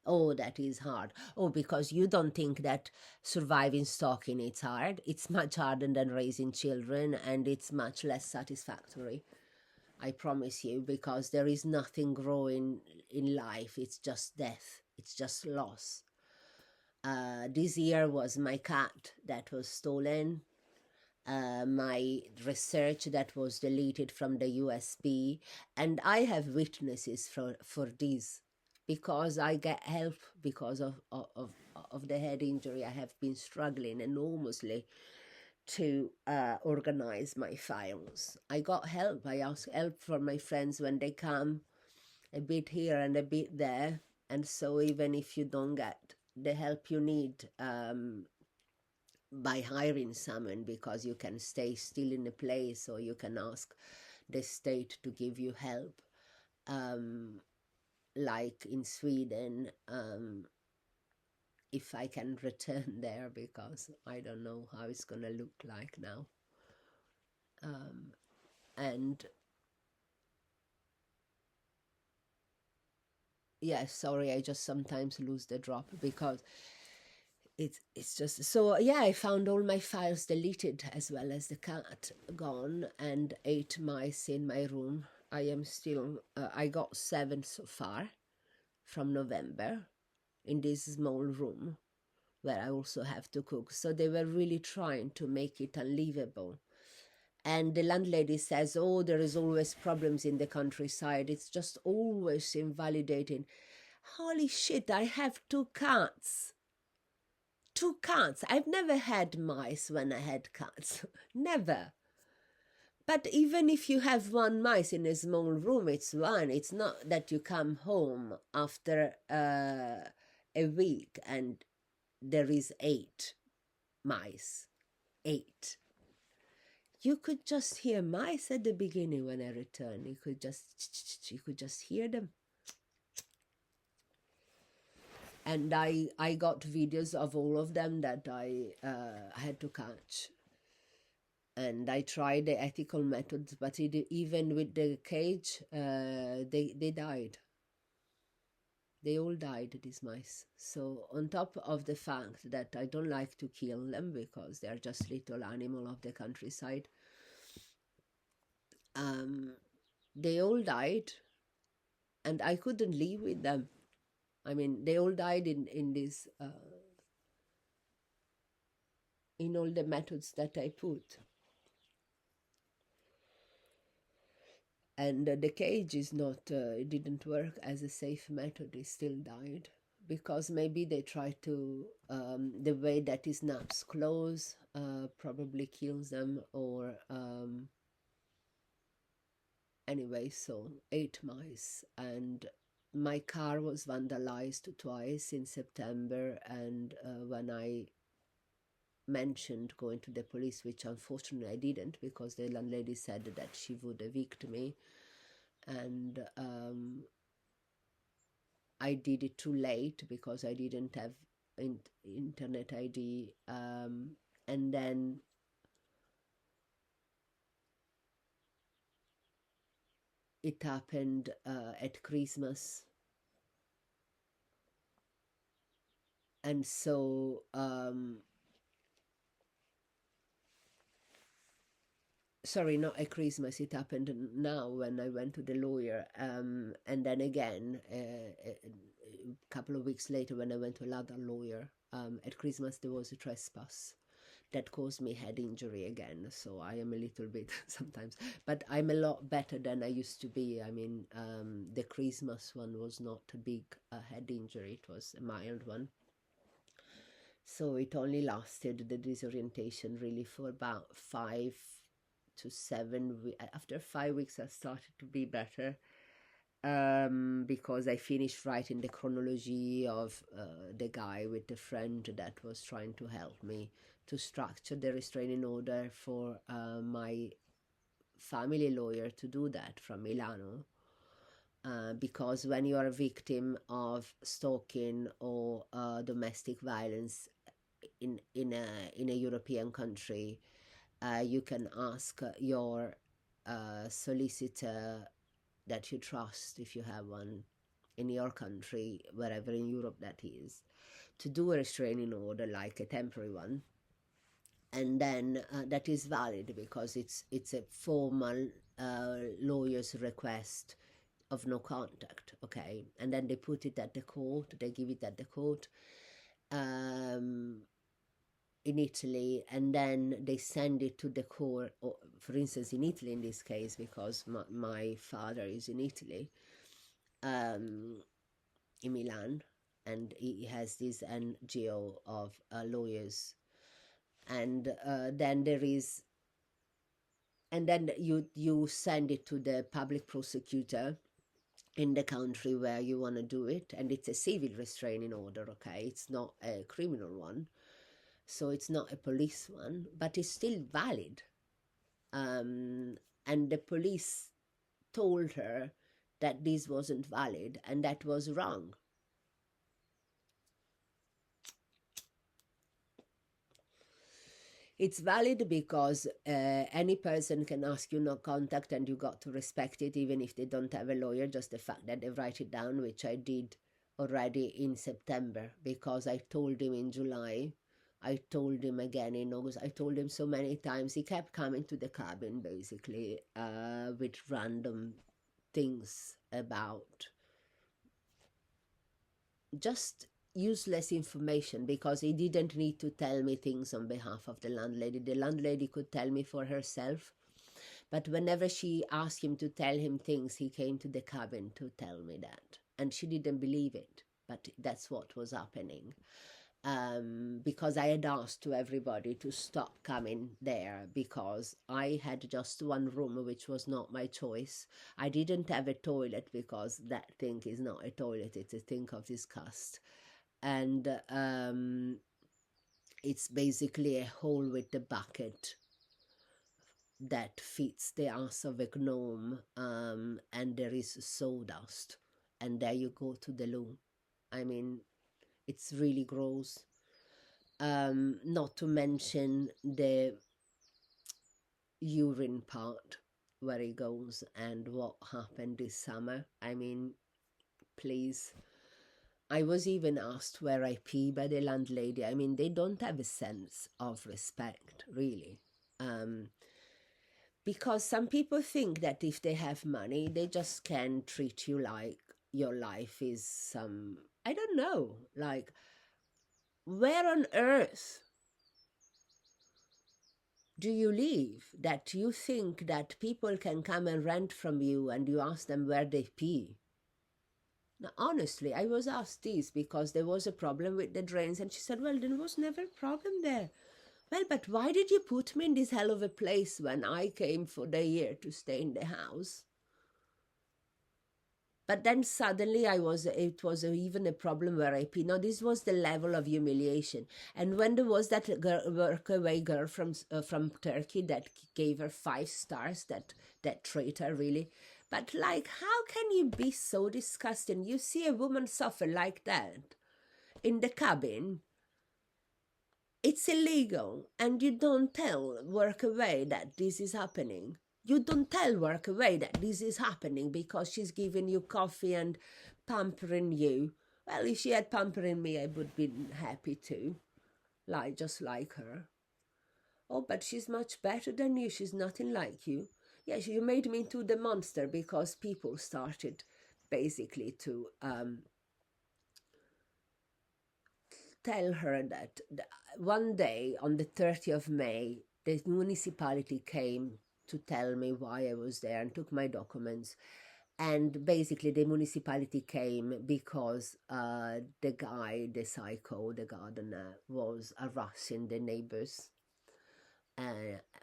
Oh, that is hard. Oh, because you don't think that surviving stalking is hard. It's much harder than raising children, and it's much less satisfactory. I promise you, because there is nothing growing in life. It's just death. It's just loss. This year was my cat that was stolen, my research that was deleted from the USB, and I have witnesses for this, because I get help because of the head injury. I have been struggling enormously to organize my files. I got help. I ask help from my friends when they come, a bit here and a bit there. And so even if you don't get the help you need by hiring someone, because you can stay still in a place, or you can ask the state to give you help, like in Sweden, if I can return there, because I don't know how it's gonna look like now. And yeah, sorry, I just sometimes lose the drop because it's just so. Yeah, I found all my files deleted, as well as the cat gone, and 8 mice in my room. I am still I got 7 so far from November in this small room where I also have to cook. So they were really trying to make it unlivable. And the landlady says, oh, there is always problems in the countryside. It's just always invalidating. Holy shit, I have 2 cats. 2 cats. I've never had mice when I had cats. Never. But even if you have 1 mice in a small room, it's one. It's not that you come home after a week and there is 8 mice. 8. You could just hear mice at the beginning when I returned. You could just hear them. And I got videos of all of them that I had to catch. And I tried the ethical methods, but even with the cage, they died. They all died, these mice. So on top of the fact that I don't like to kill them because they're just little animal of the countryside, they all died, and I couldn't live with them. I mean, they all died in this in all the methods that I put. And the cage is not, it didn't work as a safe method. It still died because maybe they tried to, the way that his naps close probably kills them, or anyway, so 8 mice. And my car was vandalized twice in September, and when I mentioned going to the police, which unfortunately I didn't, because the landlady said that she would evict me, and I did it too late because I didn't have internet ID, and then it happened at Christmas. And so sorry, not at Christmas, it happened now when I went to the lawyer, and then again a couple of weeks later when I went to another lawyer. At Christmas there was a trespass. that caused me head injury again. So I am a little bit sometimes, but I'm a lot better than I used to be. I mean, the Christmas one was not a big head injury, it was a mild one. So it only lasted, the disorientation, really for about 5 to 7 weeks. After 5 weeks, I started to be better, because I finished writing the chronology of the guy with the friend that was trying to help me to structure the restraining order for my family lawyer to do that from Milano. Because when you are a victim of stalking or domestic violence in a European country, you can ask your solicitor that you trust, if you have one in your country, wherever in Europe that is, to do a restraining order, like a temporary one, and then that is valid because it's a formal lawyer's request of no contact, okay? And then they put it at the court, they give it at the court in Italy, and then they send it to the court, or for instance in Italy in this case, because my father is in Italy, in Milan, and he has this NGO of lawyers, and then there is, and then you send it to the public prosecutor in the country where you want to do it, and it's a civil restraining order, okay? It's not a criminal one, so it's not a police one, but it's still valid. And the police told her that this wasn't valid and that was wrong. It's valid because any person can ask you no contact, and you got to respect it, even if they don't have a lawyer. Just the fact that they write it down, which I did already in September, because I told him in July, I told him again in August, I told him so many times. He kept coming to the cabin, basically, with random things about just useless information, because he didn't need to tell me things on behalf of the landlady. The landlady could tell me for herself, but whenever she asked him to tell him things, he came to the cabin to tell me that, and she didn't believe it, but that's what was happening. Because I had asked to everybody to stop coming there, because I had just one room, which was not my choice. I didn't have a toilet, because that thing is not a toilet, it's a thing of disgust. And it's basically a hole with a bucket that fits the ass of a gnome, and there is sawdust, and there you go to the loo. I mean, it's really gross. Not to mention the urine part where he goes, and what happened this summer. I mean, please. I was even asked where I pee by the landlady. I mean, they don't have a sense of respect, really. Because some people think that if they have money, they just can treat you like your life is some, I don't know, like, where on earth do you live that you think that people can come and rent from you and you ask them where they pee? Now, honestly, I was asked this because there was a problem with the drains, and she said, well, there was never a problem there. Well, but why did you put me in this hell of a place when I came for the year to stay in the house? But then suddenly it was even a problem where I pee. Now, this was the level of humiliation. And when there was that workaway girl from Turkey that gave her 5 stars, that traitor, really. But like, how can you be so disgusting? You see a woman suffer like that in the cabin. It's illegal, and you don't tell Workaway that this is happening. You don't tell Workaway that this is happening because she's giving you coffee and pampering you. Well, if she had pampering me, I would be happy too, just like her. Oh, but she's much better than you. She's nothing like you. Yes, you made me into the monster because people started basically to tell her that one day on the 30th of May, the municipality came to tell me why I was there and took my documents. And basically, the municipality came because the guy, the psycho, the gardener, was harassing the neighbors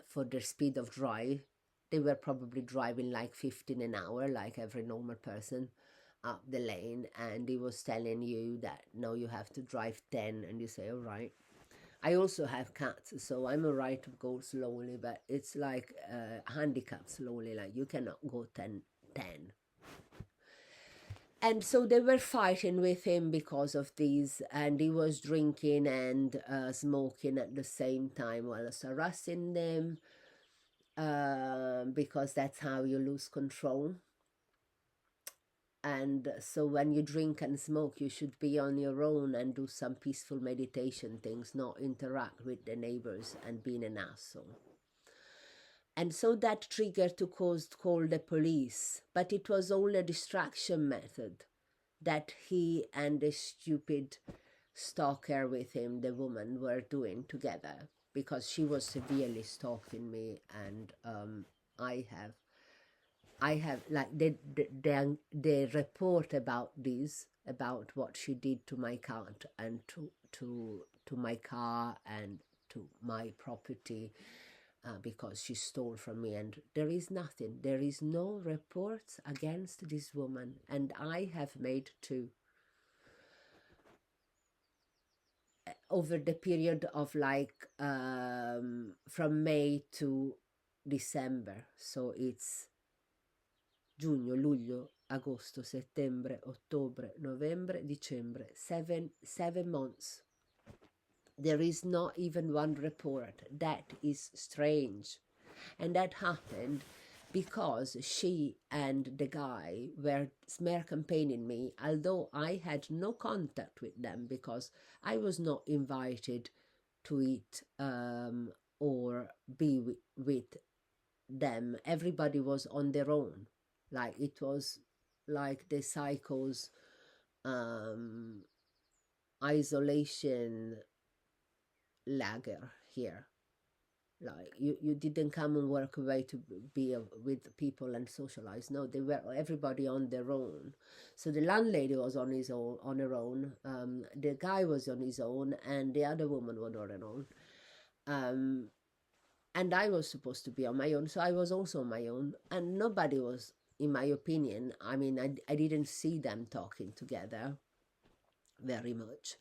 for their speed of drive. They were probably driving like 15 an hour, like every normal person, up the lane. And he was telling you that, no, you have to drive 10. And you say, all right. I also have cats, so I'm all right to go slowly, but it's like handicapped slowly, like you cannot go 10. And so they were fighting with him because of these, and he was drinking and smoking at the same time while harassing them, because that's how you lose control. And so when you drink and smoke, you should be on your own and do some peaceful meditation things, not interact with the neighbors and being an asshole. And so that triggered to call the police, but it was all a distraction method that he and the stupid stalker with him, the woman, were doing together, because she was severely stalking me. And I have like the report about this, about what she did to my cat and to my car and to my property, because she stole from me. And there is nothing. There is no reports against this woman, and I have made 2 over the period of like from May to December. So it's giugno, luglio, agosto, settembre, ottobre, novembre, dicembre, 7 months. There is not even one report. That is strange. And that happened because she and the guy were smear campaigning me, although I had no contact with them, because I was not invited to eat or be with them. Everybody was on their own. Like, it was like the psychos isolation lager here. Like, you didn't come and work away to be with people and socialize. No, they were everybody on their own. So the landlady was on her own. The guy was on his own, and the other woman was on her own. And I was supposed to be on my own, so I was also on my own. And nobody was, in my opinion, I mean, I didn't see them talking together very much.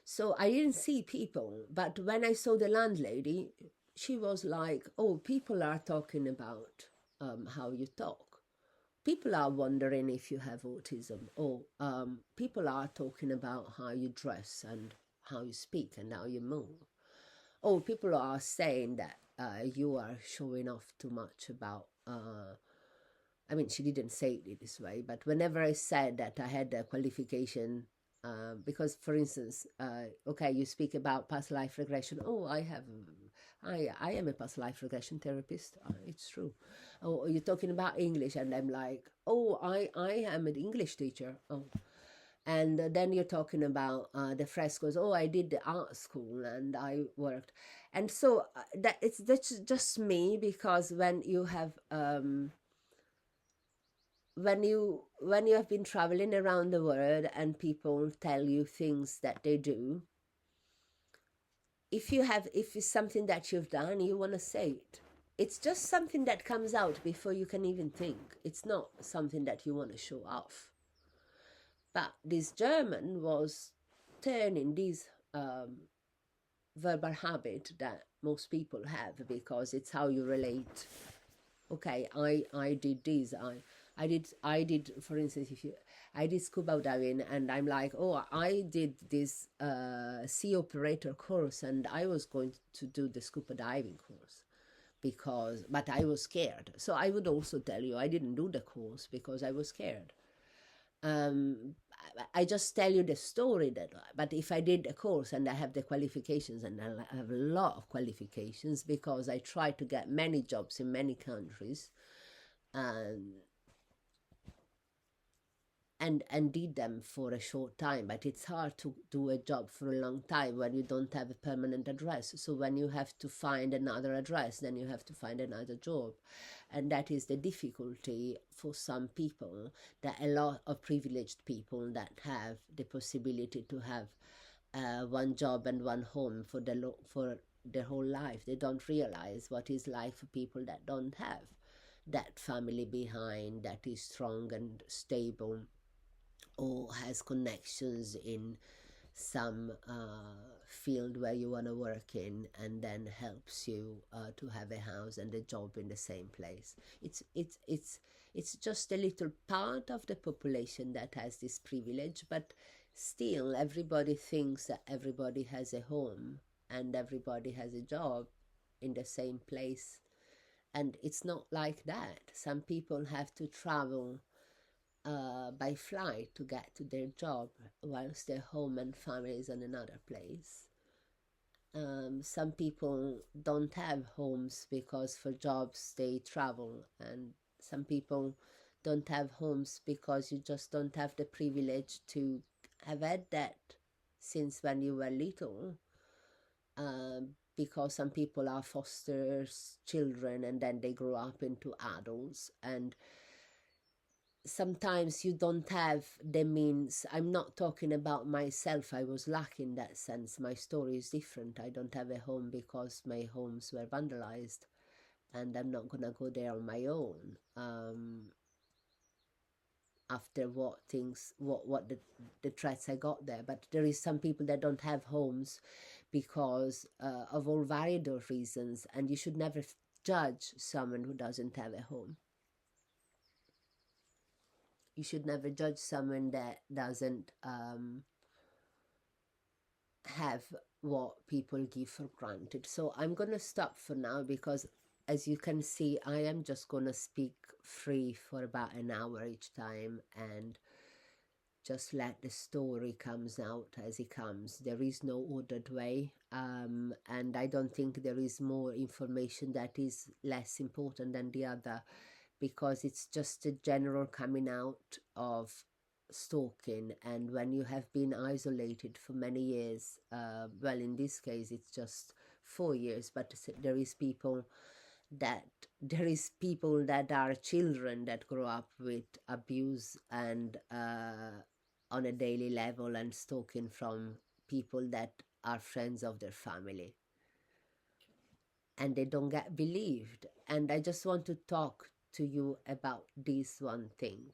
So I didn't see people. But when I saw the landlady, she was like, oh, people are talking about how you talk. People are wondering if you have autism. Or people are talking about how you dress and how you speak and how you move. Oh, people are saying that you are showing off too much about... I mean, she didn't say it this way, but whenever I said that I had a qualification... because, for instance, okay, you speak about past life regression. Oh, I am a past life regression therapist. It's true. Oh, you're talking about English, and I'm like, oh, I am an English teacher. Oh, and then you're talking about the frescoes. Oh, I did the art school and I worked, and so that's just me, because when you have when you have been traveling around the world and people tell you things that they do, if it's something that you've done, you want to say it. It's just something that comes out before you can even think. It's not something that you want to show off. But this German was turning this verbal habit that most people have, because it's how you relate. Okay, I did this. I did, for instance, I did scuba diving, and I'm like, oh, I did this sea operator course, and I was going to do the scuba diving course, but I was scared. So I would also tell you I didn't do the course because I was scared. I just tell you the story but if I did a course and I have the qualifications, and I have a lot of qualifications because I try to get many jobs in many countries, and and did them for a short time. But it's hard to do a job for a long time when you don't have a permanent address. So when you have to find another address, then you have to find another job. And that is the difficulty for some people, that a lot of privileged people that have the possibility to have one job and one home for for their whole life. They don't realize what is like for people that don't have that family behind that is strong and stable, or has connections in some field where you want to work in, and then helps you to have a house and a job in the same place. It's just a little part of the population that has this privilege, but still everybody thinks that everybody has a home and everybody has a job in the same place, and it's not like that. Some people have to travel by flight to get to their job, whilst their home and family is in another place. Some people don't have homes because for jobs they travel, and some people don't have homes because you just don't have the privilege to have had that since when you were little. Because some people are foster children and then they grow up into adults, and sometimes you don't have the means. I'm not talking about myself. I was lucky in that sense. My story is different. I don't have a home because my homes were vandalized, and I'm not gonna go there on my own. After what the threats I got there. But there is some people that don't have homes because of all varied reasons, and you should never judge someone who doesn't have a home. You should never judge someone that doesn't have what people give for granted. So I'm going to stop for now, because as you can see, I am just going to speak free for about an hour each time and just let the story comes out as it comes. There is no ordered way, and I don't think there is more information that is less important than the other, because it's just a general coming out of stalking. And when you have been isolated for many years, well, in this case it's just 4 years, but there is people that are children that grow up with abuse and on a daily level, and stalking from people that are friends of their family, and they don't get believed. And I just want to talk to you about this one thing,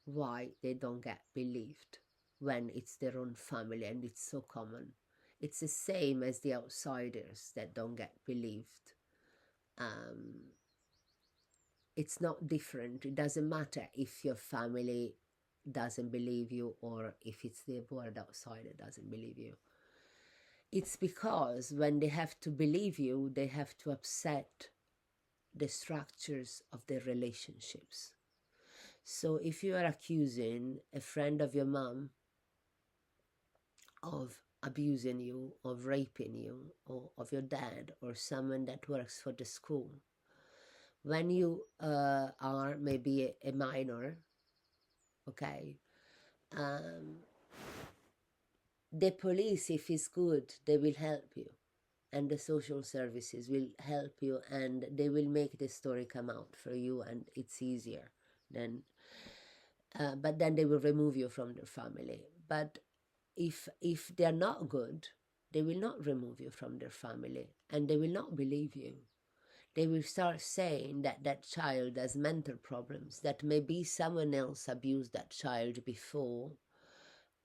why they don't get believed when it's their own family, and it's so common. It's the same as the outsiders that don't get believed. It's not different. It doesn't matter if your family doesn't believe you, or if it's the word outsider doesn't believe you. It's because when they have to believe you, they have to upset the structures of their relationships. So if you are accusing a friend of your mom of abusing you, of raping you, or of your dad, or someone that works for the school, when you are maybe a minor, okay, the police, if it's good, they will help you, and the social services will help you, and they will make the story come out for you, and it's easier then. But then they will remove you from their family. But if they're not good, they will not remove you from their family, and they will not believe you. They will start saying that that child has mental problems, that maybe someone else abused that child before,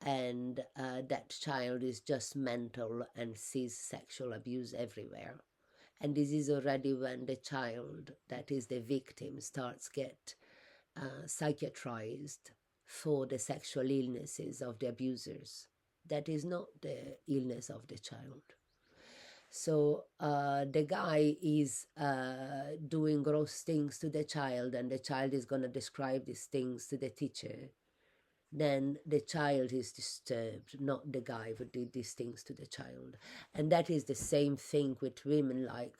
and that child is just mental and sees sexual abuse everywhere. And this is already when the child that is the victim starts get psychiatrized for the sexual illnesses of the abusers. That is not the illness of the child. So the guy is doing gross things to the child, and the child is going to describe these things to the teacher. Then the child is disturbed, not the guy who did these things to the child. And that is the same thing with women. Like,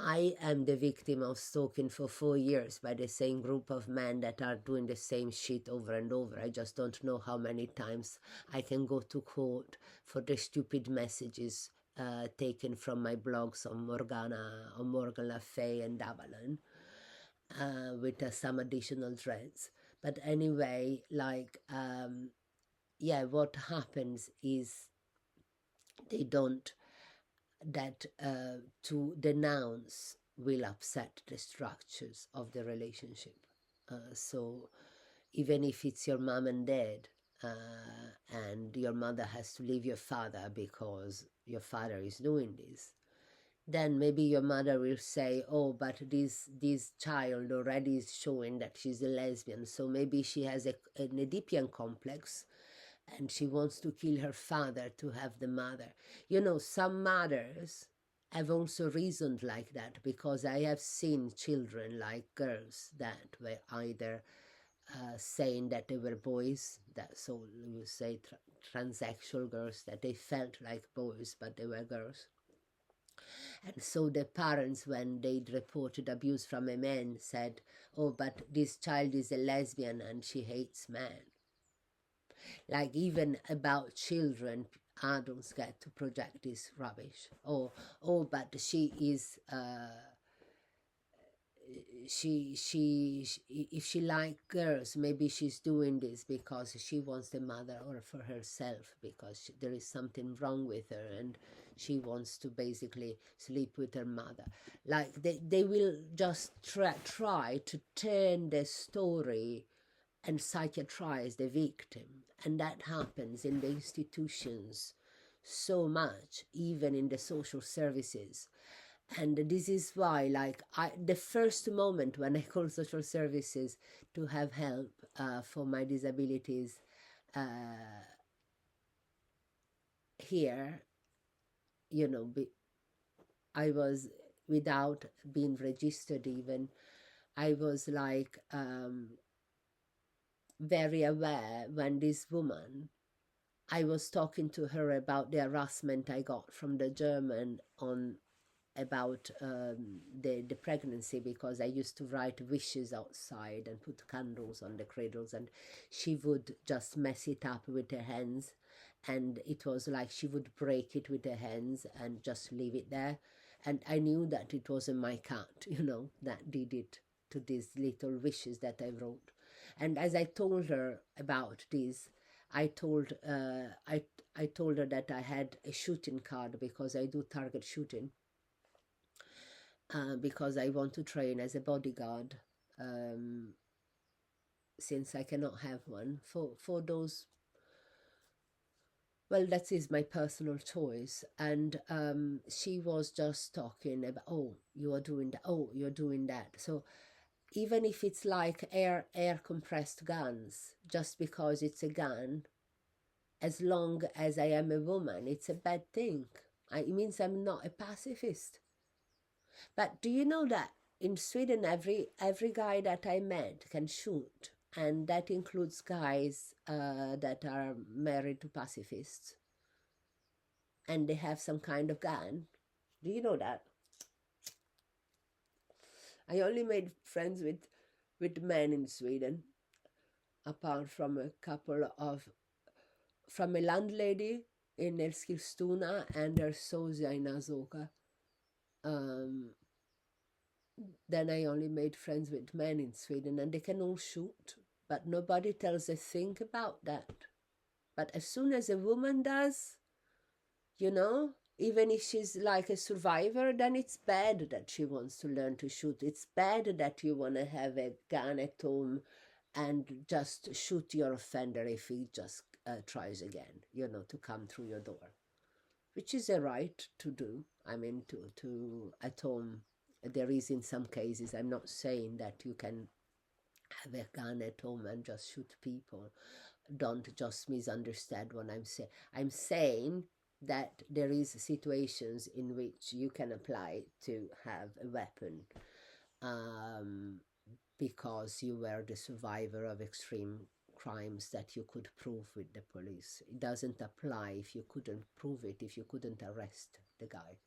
I am the victim of stalking for 4 years by the same group of men that are doing the same shit over and over. I just don't know how many times I can go to court for the stupid messages taken from my blogs on Morgana, on Morgan Le Fay and Avalon, with some additional threads. But anyway, like, yeah, what happens is they don't, that to denounce will upset the structures of the relationship. So even if it's your mom and dad, and your mother has to leave your father because your father is doing this, then maybe your mother will say, oh, but this child already is showing that she's a lesbian, so maybe she has an Oedipian complex and she wants to kill her father to have the mother. You know, some mothers have also reasoned like that, because I have seen children, like girls, that were either saying that they were boys, that, so you say transsexual girls, that they felt like boys but they were girls. And so the parents, when they reported abuse from a man, said, oh, but this child is a lesbian and she hates men. Like, even about children, adults get to project this rubbish. Oh, but she is, if she like girls, maybe she's doing this because she wants the mother, or for herself, because there is something wrong with her and she wants to basically sleep with her mother. Like, they will just try to turn the story and psychiatrize the victim. And that happens in the institutions so much, even in the social services. And this is why, like, the first moment when I called social services to have help for my disabilities here, you know, I was, without being registered even, I was like very aware when this woman, I was talking to her about the harassment I got from the German on about the pregnancy, because I used to write wishes outside and put candles on the cradles, and she would just mess it up with her hands, and it was like she would break it with her hands and just leave it there. And I knew that it wasn't my cat, you know, that did it to these little wishes that I wrote. And as I told her about this, I told I told her that I had a shooting card, because I do target shooting, because I want to train as a bodyguard, since I cannot have one for those. Well, that is my personal choice. And she was just talking about, oh, you are doing that, oh, you're doing that. So even if it's like air compressed guns, just because it's a gun, as long as I am a woman, it's a bad thing. It means I'm not a pacifist. But do you know that in Sweden, every guy that I met can shoot, and that includes guys that are married to pacifists, and they have some kind of gun. Do you know that? I only made friends with men in Sweden, apart from a couple of, from a landlady in Eskilstuna and her sosia in Azoka. Then I only made friends with men in Sweden, and they can all shoot, but nobody tells a thing about that. But as soon as a woman does, you know, even if she's like a survivor, then it's bad that she wants to learn to shoot. It's bad that you want to have a gun at home and just shoot your offender if he just tries again, you know, to come through your door, which is a right to do. I mean, to at home, there is in some cases. I'm not saying that you can have a gun at home and just shoot people. Don't just misunderstand what I'm saying. I'm saying that there is situations in which you can apply to have a weapon, because you were the survivor of extreme crimes that you could prove with the police. It doesn't apply if you couldn't prove it, if you couldn't arrest the guy.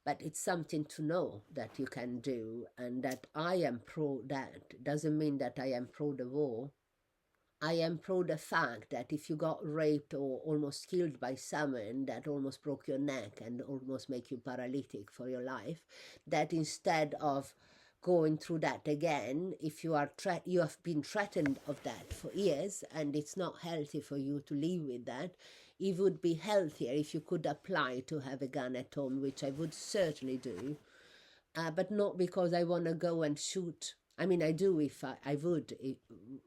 but it's something to know that you can do, and that I am pro that. Doesn't mean that I am pro the war. I am pro the fact that if you got raped or almost killed by someone that almost broke your neck and almost make you paralytic for your life, that instead of going through that again, if you are you have been threatened of that for years and it's not healthy for you to live with that, it would be healthier if you could apply to have a gun at home, which I would certainly do, but not because I want to go and shoot. I mean, I do if I would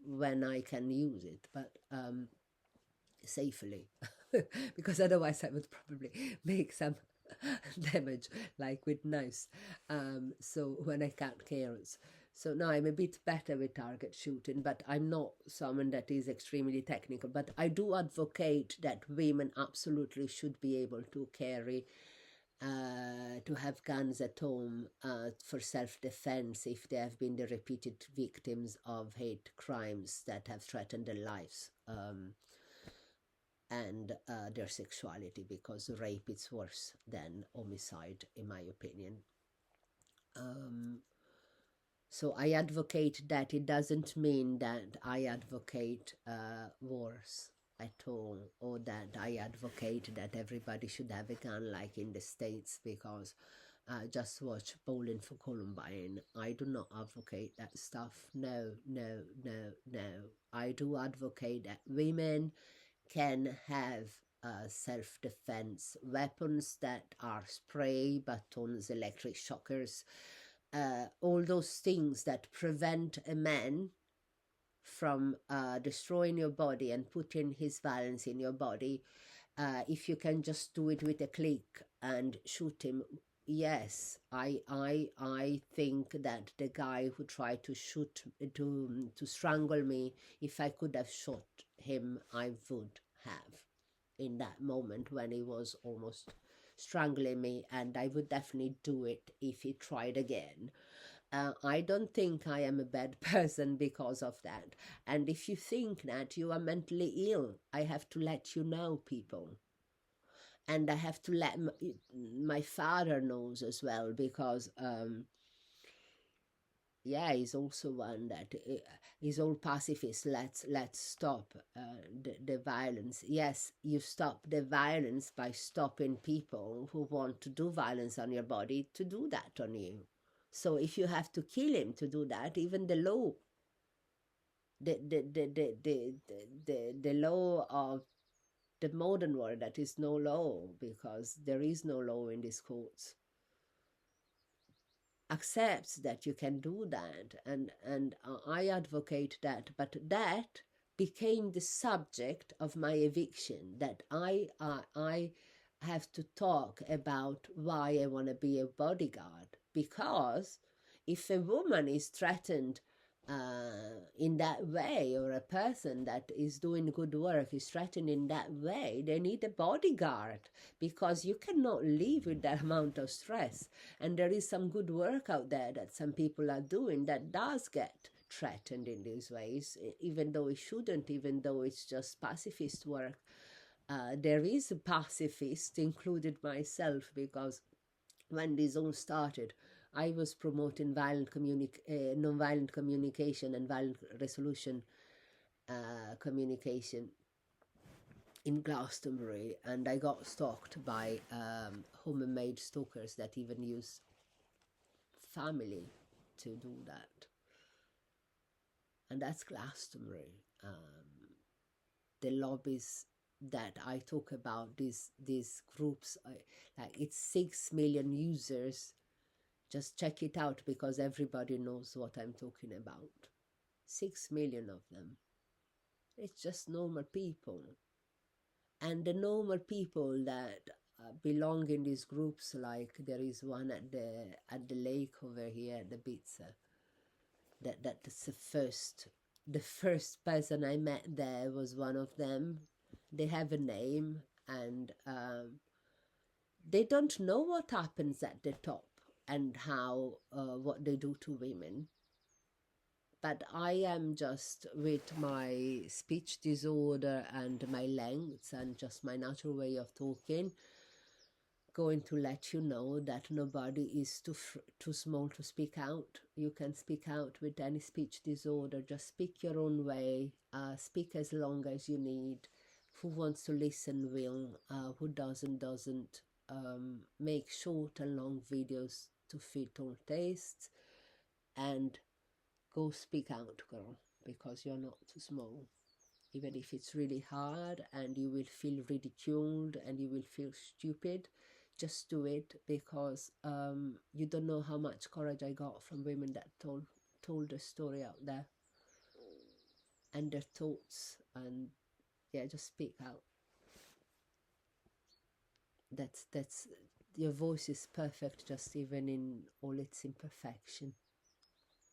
when I can use it, but safely, because otherwise I would probably make some damage, like with knives. So when I can't chaos. So now I'm a bit better with target shooting, but I'm not someone that is extremely technical. But I do advocate that women absolutely should be able to carry to have guns at home for self-defense if they have been the repeated victims of hate crimes that have threatened their lives and their sexuality, because rape is worse than homicide, in my opinion. So I advocate that. It doesn't mean that I advocate wars at all, or that I advocate that everybody should have a gun like in the States, because just watch Bowling for Columbine. I do not advocate that stuff. No, no, no, no. I do advocate that women can have self-defense weapons that are spray, batons, electric shockers, all those things that prevent a man from destroying your body and putting his violence in your body. If you can just do it with a click and shoot him, yes, I think that the guy who tried to shoot to strangle me, if I could have shot him, I would have in that moment when he was almost strangling me, and I would definitely do it if he tried again. I don't think I am a bad person because of that. And if you think that you are mentally ill, I have to let you know, people. And I have to let my father knows as well, because yeah, he's also one that is all pacifist. Let's stop the violence. Yes, you stop the violence by stopping people who want to do violence on your body to do that on you. So if you have to kill him to do that, even the law, the law of the modern world, that is no law, because there is no law in these courts, accepts that you can do that, and I advocate that. But that became the subject of my eviction, that I have to talk about why I want to be a bodyguard, because if a woman is threatened in that way, or a person that is doing good work is threatened in that way, they need a bodyguard, because you cannot live with that amount of stress. And there is some good work out there that some people are doing that does get threatened in these ways, even though it shouldn't, even though it's just pacifist work. There is a pacifist, included myself, because when this all started, I was promoting non-violent communication and violent resolution communication in Glastonbury, and I got stalked by homemade stalkers that even use family to do that. And that's Glastonbury. The lobbies that I talk about, these groups, like it's 6 million users. Just check it out, because everybody knows what I'm talking about. 6 million of them. It's just normal people. And the normal people that belong in these groups, like there is one at the lake over here at the Pizza. That's the first person I met there was one of them. They have a name, and they don't know what happens at the top and how what they do to women. But I am just, with my speech disorder and my lengths and just my natural way of talking, going to let you know that nobody is too small to speak out. You can speak out with any speech disorder. Just speak your own way. Speak as long as you need. Who wants to listen will. Who doesn't. Make short and long videos to fit all tastes. And go speak out, girl, because you're not too small. Even if it's really hard and you will feel ridiculed and you will feel stupid, just do it, because you don't know how much courage I got from women that told the story out there and their thoughts. And yeah, just speak out. That's your voice is perfect, just even in all its imperfection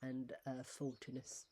and faultiness.